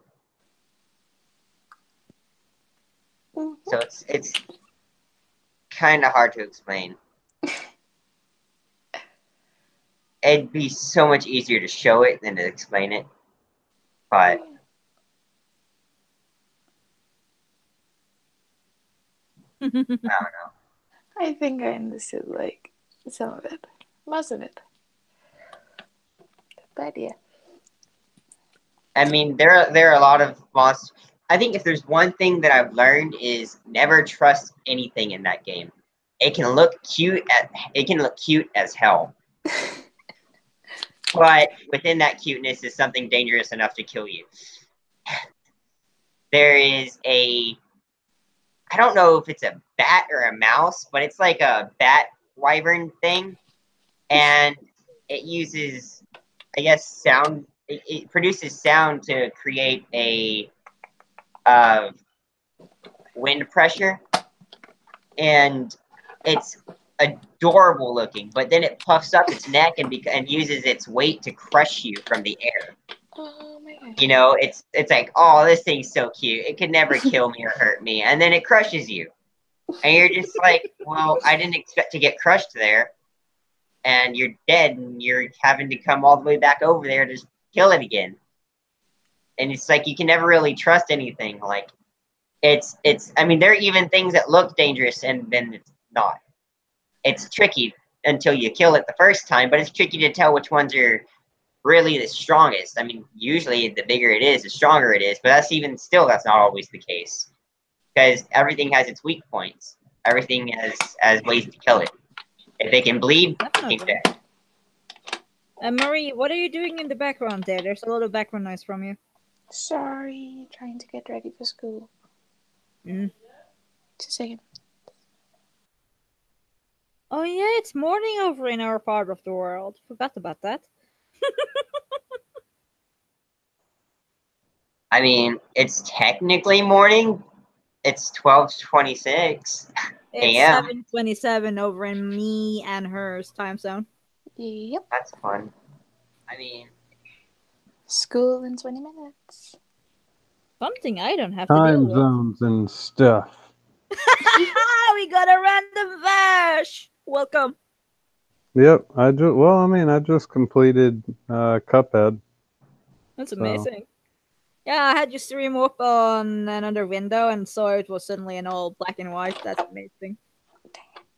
So it's kind of hard to explain. It'd be so much easier to show it than to explain it. But I think I understood like some of it, most of it. But yeah, I mean, there are a lot of monsters. I think if there's one thing that I've learned is never trust anything in that game. It can look cute as hell, but within that cuteness is something dangerous enough to kill you. There is I don't know if it's a bat or a mouse, but it's like a bat wyvern thing, and it uses, I guess, sound. It produces sound to create a uh, wind pressure, and it's adorable looking. But then it puffs up its neck and uses its weight to crush you from the air. oh my god. You know, it's like, oh, this thing's so cute. It could never kill me or hurt me, and then it crushes you, and you're just like, well, I didn't expect to get crushed there, and you're dead, and you're having to come all the way back over there to kill it again. And it's like you can never really trust anything. Like it's. I mean, there are even things that look dangerous, and then it's not. It's tricky until you kill it the first time, but it's tricky to tell which ones are really the strongest. I mean, usually the bigger it is, the stronger it is, but that's not always the case. Because everything has its weak points. Everything has ways to kill it. If it can bleed, it can Definitely. dead. Marie, what are you doing in the background there? There's a lot of background noise from you. Sorry, trying to get ready for school. Mm. Just a second. Oh yeah, it's morning over in our part of the world. Forgot about that. I mean, it's technically morning. It's 12:26 It's a.m. 7:27 over in me and hers time zone. Yep. That's fun. I mean, School in 20 minutes. Something I don't have to Time deal with. zones and stuff. We got a random Vash! Welcome. Yep, I just completed Cuphead. That's So- amazing. Yeah, I had your stream up on another window and saw it was suddenly in all black and white. That's amazing.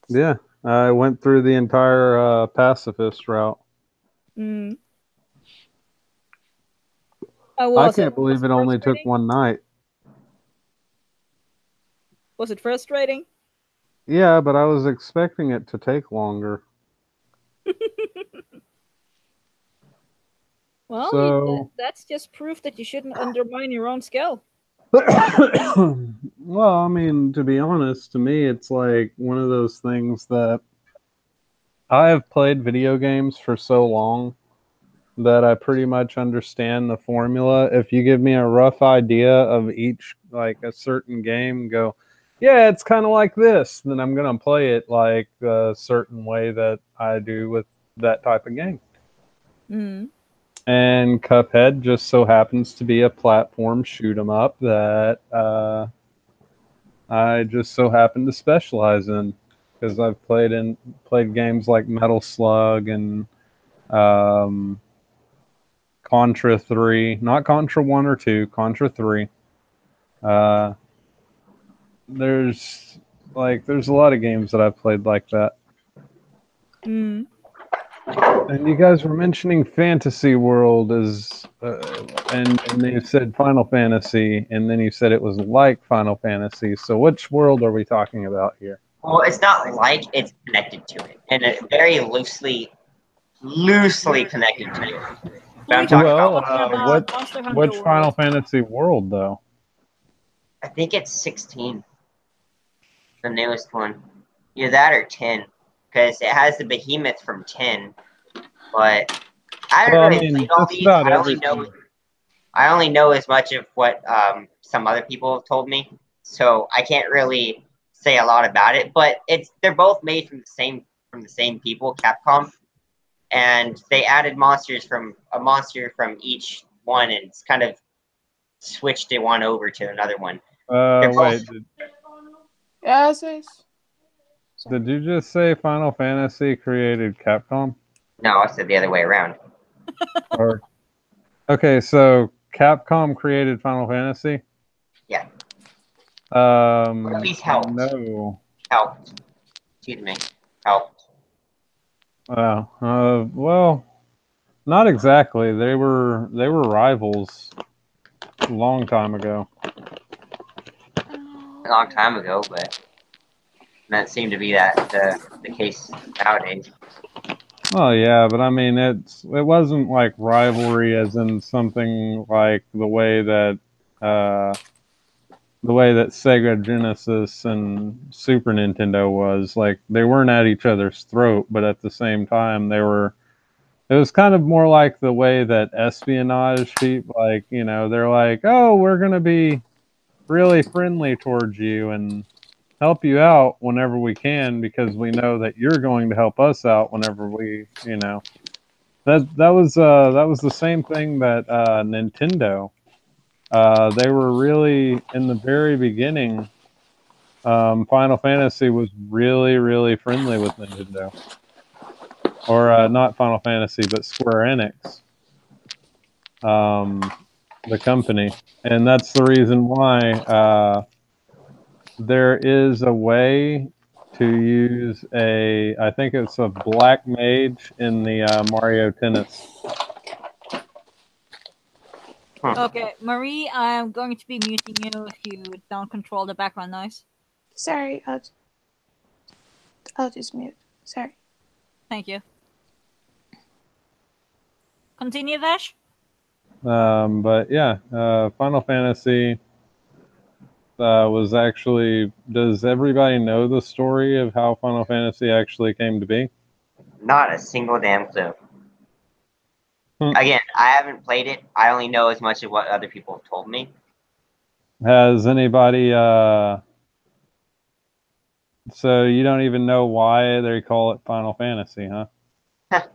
Yeah, I went through the entire pacifist route. Mm. I can't believe it only took one night. Was it frustrating? Yeah, but I was expecting it to take longer. Well, So- that's just proof that you shouldn't undermine your own skill. Well, I mean, to be honest, to me, it's like one of those things that I have played video games for so long that I pretty much understand the formula. If you give me a rough idea of each, like a certain game, go, yeah, it's kind of like this, then I'm going to play it like a certain way that I do with that type of game. Mm. And Cuphead just so happens to be a platform shoot 'em up that I just so happen to specialize in, because I've played games like Metal Slug and Contra 3, not Contra 1 or 2, Contra 3. There's a lot of games that I've played like that. Mm. And you guys were mentioning Fantasy World and then you said Final Fantasy, and then you said it was like Final Fantasy. So which world are we talking about here? well, it's not like it's connected to it, and it's very loosely connected to it. But I'm talking about Monster Hunter which World. Final Fantasy world though? I think it's 16, the newest one. Either that or 10, because it has the behemoth from 10. But I haven't Well, I really mean, played all just these. about I only know as much of what some other people have told me, so I can't really say a lot about it. But they're both made from the same people, Capcom, and they added a monster from each one, and it's kind of switched it one over to another one. Wait, Yes. did you just say Final Fantasy created Capcom? No, I said the other way around. Or okay, so Capcom created Final Fantasy? Yeah. Or at least helped. No. Helped. Excuse me. Helped. Well, not exactly. They were rivals a long time ago. A long time ago, but that seemed to be the case nowadays. Oh yeah, but I mean it wasn't like rivalry as in something like the way that Sega Genesis and Super Nintendo was. Like they weren't at each other's throat, but at the same time they were. It was kind of more like the way that espionage people, like, you know, they're like, oh, we're gonna be really friendly towards you and help you out whenever we can because we know that you're going to help us out whenever we, you know. That was the same thing that Nintendo. They were really in the very beginning. Final Fantasy was really friendly with Nintendo, or not Final Fantasy, but Square Enix, the company, and that's the reason why there is a way to use I think it's a black mage in the Mario Tennis. Okay, Marie, I'm going to be muting you if you don't control the background noise. Sorry, I'll just mute. Sorry. Thank you. Continue, Vash. But yeah, Final Fantasy was actually. Does everybody know the story of how Final Fantasy actually came to be? Not a single damn clue. Hmm. Again, I haven't played it. I only know as much of what other people have told me. Has anybody? So you don't even know why they call it Final Fantasy, huh?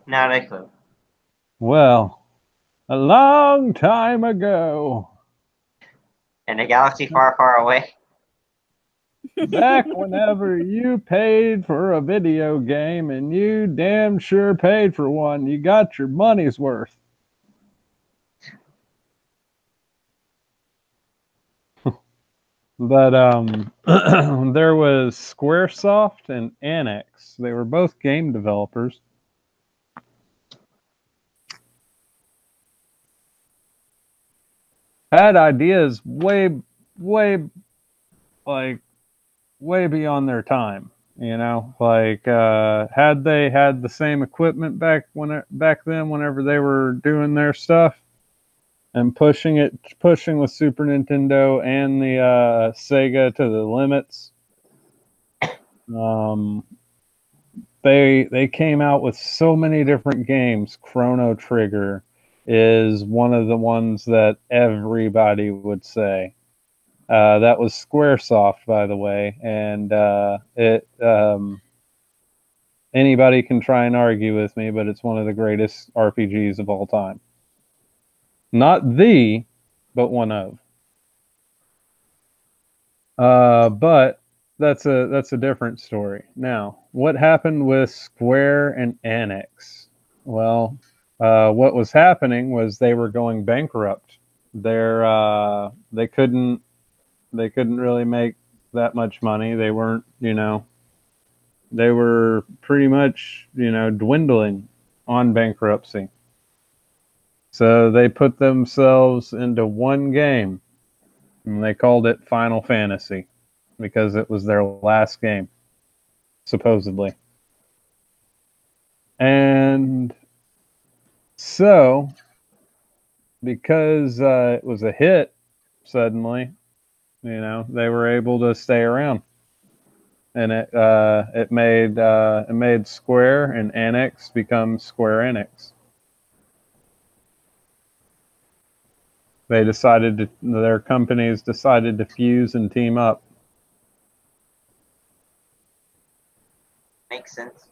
Not a clue. Well, a long time ago, In a galaxy far, far away. back whenever you paid for a video game and you damn sure paid for one, you got your money's worth. But there was Squaresoft and Annex. They were both game developers. Had ideas way like way beyond their time. You know, like had they had the same equipment back then, whenever they were doing their stuff and pushing with Super Nintendo and the Sega to the limits. They came out with so many different games. Chrono Trigger is one of the ones that everybody would say. That was Squaresoft, by the way, and anybody can try and argue with me, but it's one of the greatest RPGs of all time. Not the, but one of. But that's a different story. Now, what happened with Square and Annex? Well, what was happening was they were going bankrupt. They couldn't really make that much money. They weren't, you know, they were pretty much, you know, dwindling on bankruptcy. So they put themselves into one game, and they called it Final Fantasy because it was their last game, supposedly. And so, because it was a hit, suddenly, you know, they were able to stay around, and it made Square and Annex become Square Enix. Their companies decided to fuse and team up. Makes sense.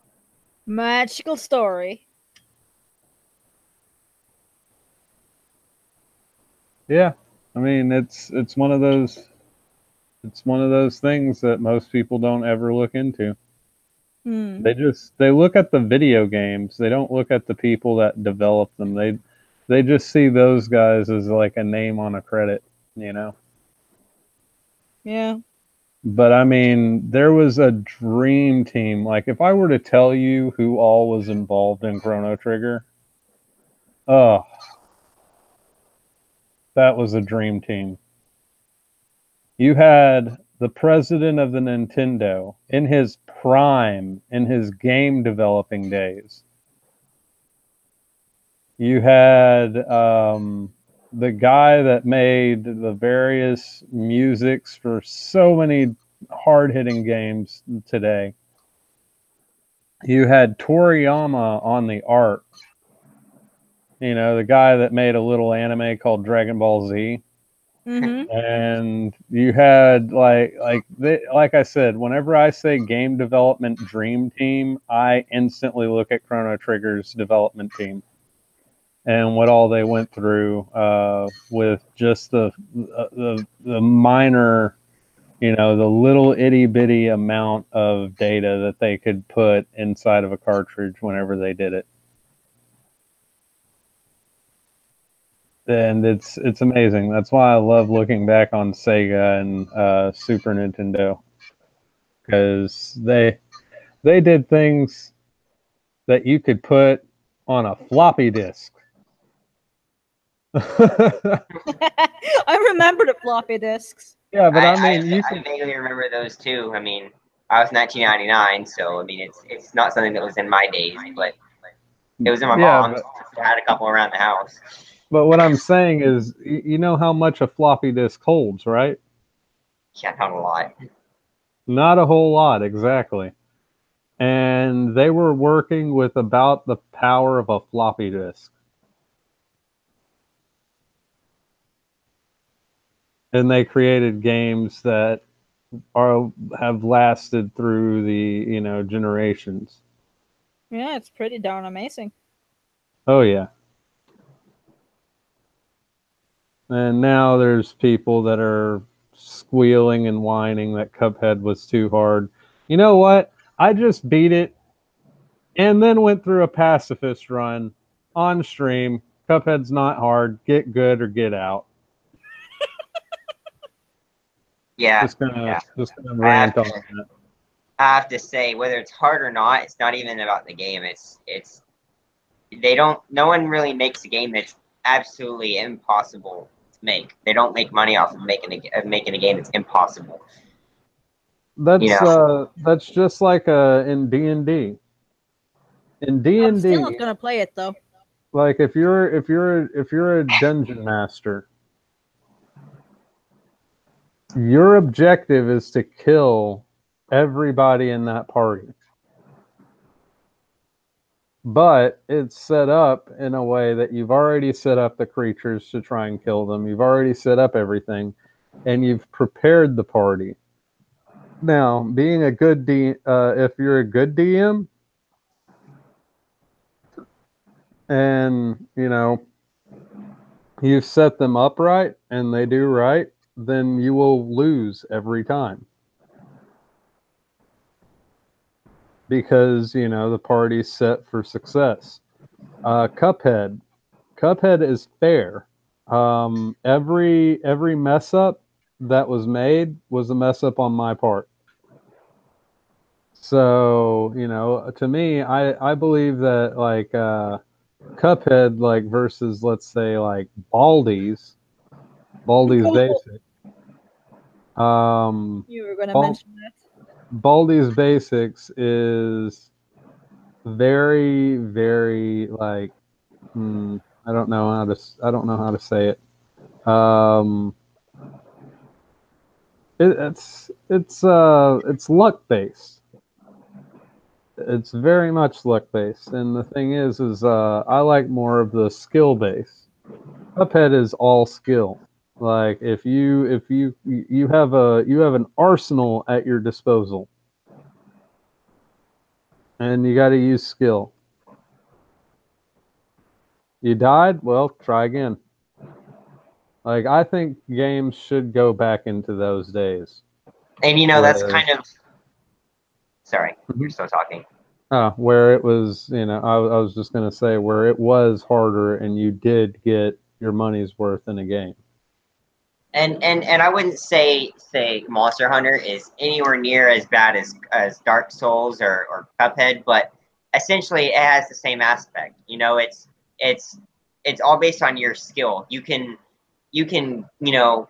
Magical story. Yeah, I mean it's one of those things that most people don't ever look into. They look at the video games. They don't look at the people that develop them. They just see those guys as like a name on a credit, you know. Yeah. But I mean, there was a dream team. Like, if I were to tell you who all was involved in Chrono Trigger, oh, that was a dream team. You had the president of the Nintendo in his prime, in his game developing days. You had the guy that made the various musics for so many hard-hitting games today. You had Toriyama on the art. You know, the guy that made a little anime called Dragon Ball Z. Mm-hmm. And you had like I said, whenever I say game development dream team, I instantly look at Chrono Trigger's development team and what all they went through with just the minor, you know, the little itty bitty amount of data that they could put inside of a cartridge whenever they did it. And it's amazing. That's why I love looking back on Sega and Super Nintendo, because they did things that you could put on a floppy disk. I remember the floppy disks. Yeah, but I mean, I vaguely remember those too. I mean, I was 1999, so I mean, it's not something that was in my days, but it was in my mom's. I had a couple around the house. But what I'm saying is, you know how much a floppy disk holds, right? Yeah, not a lot. Not a whole lot, exactly. And they were working with about the power of a floppy disk. And they created games that have lasted through the, you know, generations. Yeah, it's pretty darn amazing. Oh yeah. And now there's people that are squealing and whining that Cuphead was too hard. You know what? I just beat it and then went through a pacifist run on stream. Cuphead's not hard. Get good or get out. Yeah. Just gonna rant on that. I have to say, whether it's hard or not, it's not even about the game. No one really makes a game that's absolutely impossible to make. They don't make money off of making a game that's impossible. That's just like in D&D. In D&D, I'm still not gonna play it though. Like if you're a dungeon master, your objective is to kill everybody in that party. But it's set up in a way that you've already set up the creatures to try and kill them. You've already set up everything, and you've prepared the party. Now, being a good if you're a good DM, and you know you've set them up right, and they do right, then you will lose every time. Because, you know, the party's set for success. Cuphead is fair. Every mess up that was made was a mess up on my part. So, you know, to me, I believe that like Cuphead, like versus let's say like Baldi's Basic. You were gonna mention that. Baldi's Basics is very, very like I don't know how to say it. It's luck based. It's very much luck based, and the thing is I like more of the skill base. Cuphead is all skill. Like if you have an arsenal at your disposal, and you got to use skill. You died? Well, try again. Like I think games should go back into those days. And you know that's kind of. Sorry, you're still talking. Where it was, you know, I was just gonna say where it was harder, and you did get your money's worth in a game. And I wouldn't say Monster Hunter is anywhere near as bad as Dark Souls or Cuphead, but essentially it has the same aspect. You know, it's it's all based on your skill. You can you can use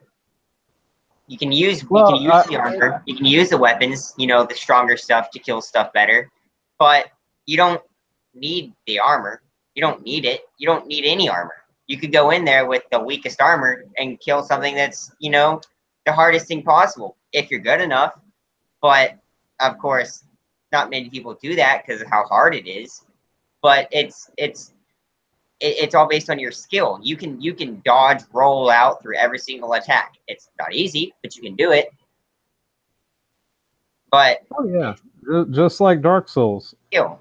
the armor, you can use the weapons, the stronger stuff to kill stuff better, but you don't need the armor. You don't need it. You don't need any armor. You could go in there with the weakest armor and kill something that's, the hardest thing possible if you're good enough. But of course, not many people do that because of how hard it is. But it's all based on your skill. You can dodge, roll out through every single attack. It's not easy, but you can do it. But Oh yeah, just like Dark Souls. skill.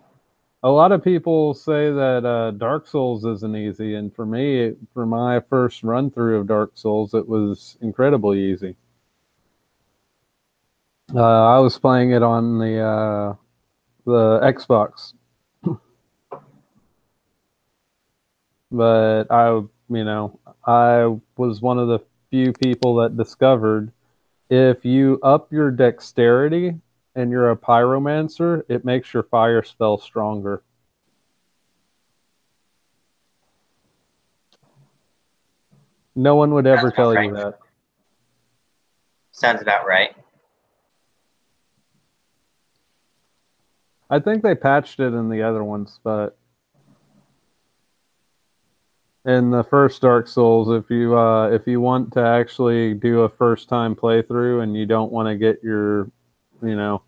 A lot of people say that Dark Souls isn't easy, and for me, for my first run through of Dark Souls, it was incredibly easy. I was playing it on the Xbox, but I was one of the few people that discovered if you up your dexterity and you're a pyromancer, it makes your fire spell stronger. No one would ever Sounds about tell right. you that. Sounds about right. I think they patched it in the other ones, but in the first Dark Souls, if you want to actually do a first time playthrough and you don't want to get your, you know,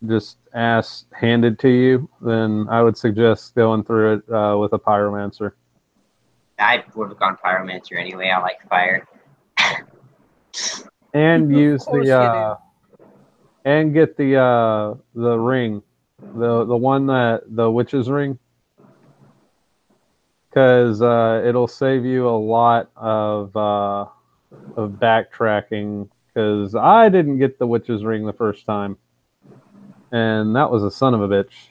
just ass handed to you, then I would suggest going through it with a pyromancer. I would have gone Pyromancer anyway. I like fire. And Of use course you do. and get the ring, the one that the witch's ring, because it'll save you a lot of backtracking. Because I didn't get the witch's ring the first time, and that was a son of a bitch.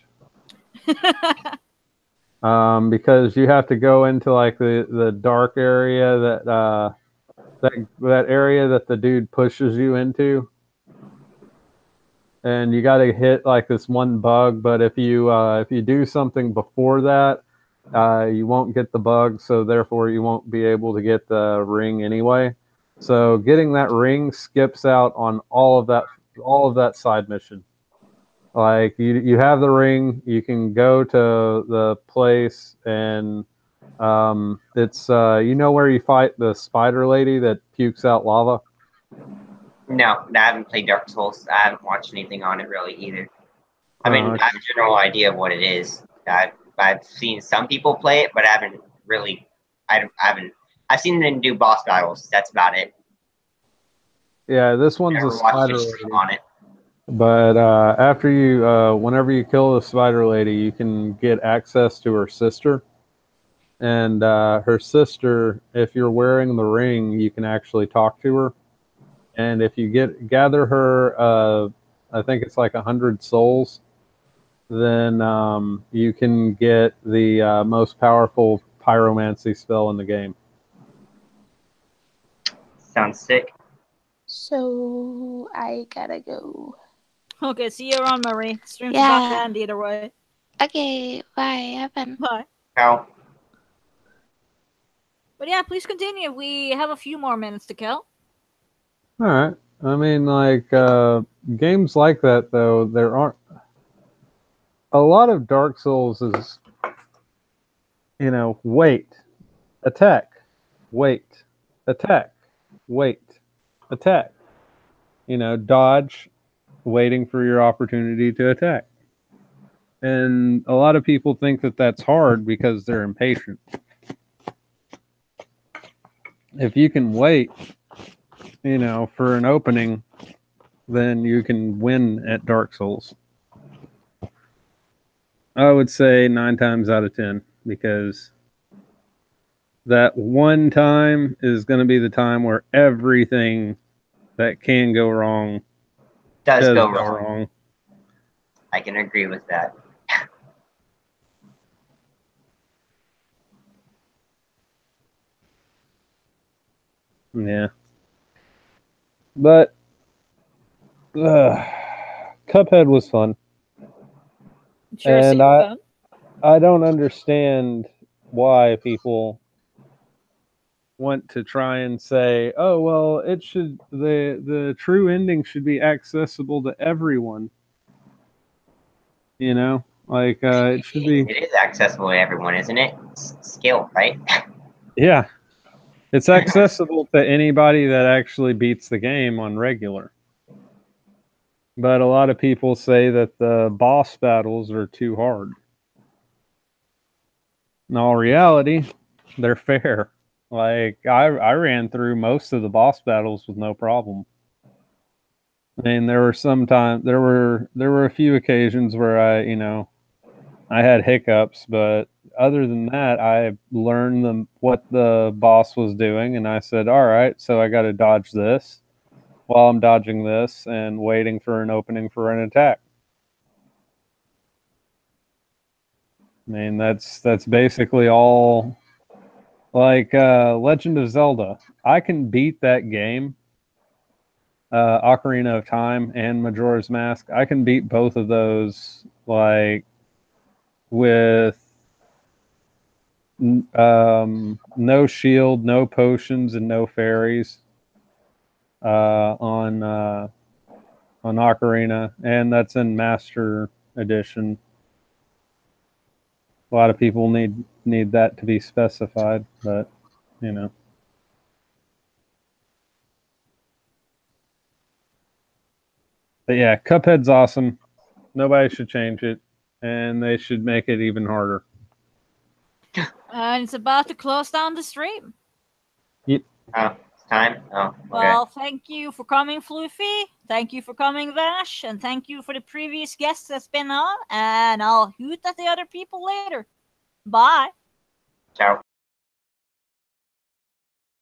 Because you have to go into like the dark area that area that the dude pushes you into, and you got to hit like this one bug. But if you do something before that, you won't get the bug, so therefore you won't be able to get the ring anyway. So getting that ring skips out on all of that side mission. Like you have the ring, you can go to the place, and it's you know where you fight the spider lady that pukes out lava. No, I haven't played Dark Souls. I haven't watched anything on it really either. I mean, Okay. I have a general idea of what it is. I've seen some people play it, but I haven't really. I haven't. I've seen them do boss battles. That's about it. Yeah, this one's a Never watched spider a lady. stream on it. But after whenever you kill the spider lady, you can get access to her sister. And her sister, if you're wearing the ring, you can actually talk to her. And if you gather her, I think it's like 100 souls, then you can get the most powerful pyromancy spell in the game. Sounds sick. So I gotta go. Okay, see you around, Marie. Stream's Yeah. about to end either way. Okay, bye. Have fun. Bye. How? But yeah, please continue. We have a few more minutes to kill. All right. I mean, like games like that, though, there aren't a lot of Dark Souls is, wait, attack, wait, attack, wait, attack. Dodge, waiting for your opportunity to attack. And a lot of people think that that's hard because they're impatient. If you can wait, for an opening, then you can win at Dark Souls. I would say 9 times out of 10, because that one time is going to be the time where everything that can go wrong Does does go go wrong. wrong. I can agree with that. Yeah. But Cuphead was fun. Sure And seemed fun. I don't understand why people want to try and say, "Oh, well, it should the true ending should be accessible to everyone." You know, like it should be. It is accessible to everyone, isn't it? It's skill, right? Yeah, it's accessible to anybody that actually beats the game on regular. But a lot of people say that the boss battles are too hard. In all reality, they're fair. Like I ran through most of the boss battles with no problem. I mean, there were a few occasions where I had hiccups, but other than that, I learned what the boss was doing, and I said, "All right, so I got to dodge this while I'm dodging this and waiting for an opening for an attack." I mean, that's basically all. Like Legend of Zelda, I can beat that game, Ocarina of Time and Majora's Mask. I can beat both of those like with no shield, no potions, and no fairies uh, on uh, on Ocarina, and that's in Master Edition. A lot of people need that to be specified, but you know. But yeah, Cuphead's awesome. Nobody should change it, and they should make it even harder. And it's about to close down the stream. Yep. Oh, it's time? Oh, okay. Well, thank you for coming, Floofy. Thank you for coming, Vash. And thank you for the previous guests that's been on. And I'll hoot at the other people later. Bye. Ciao.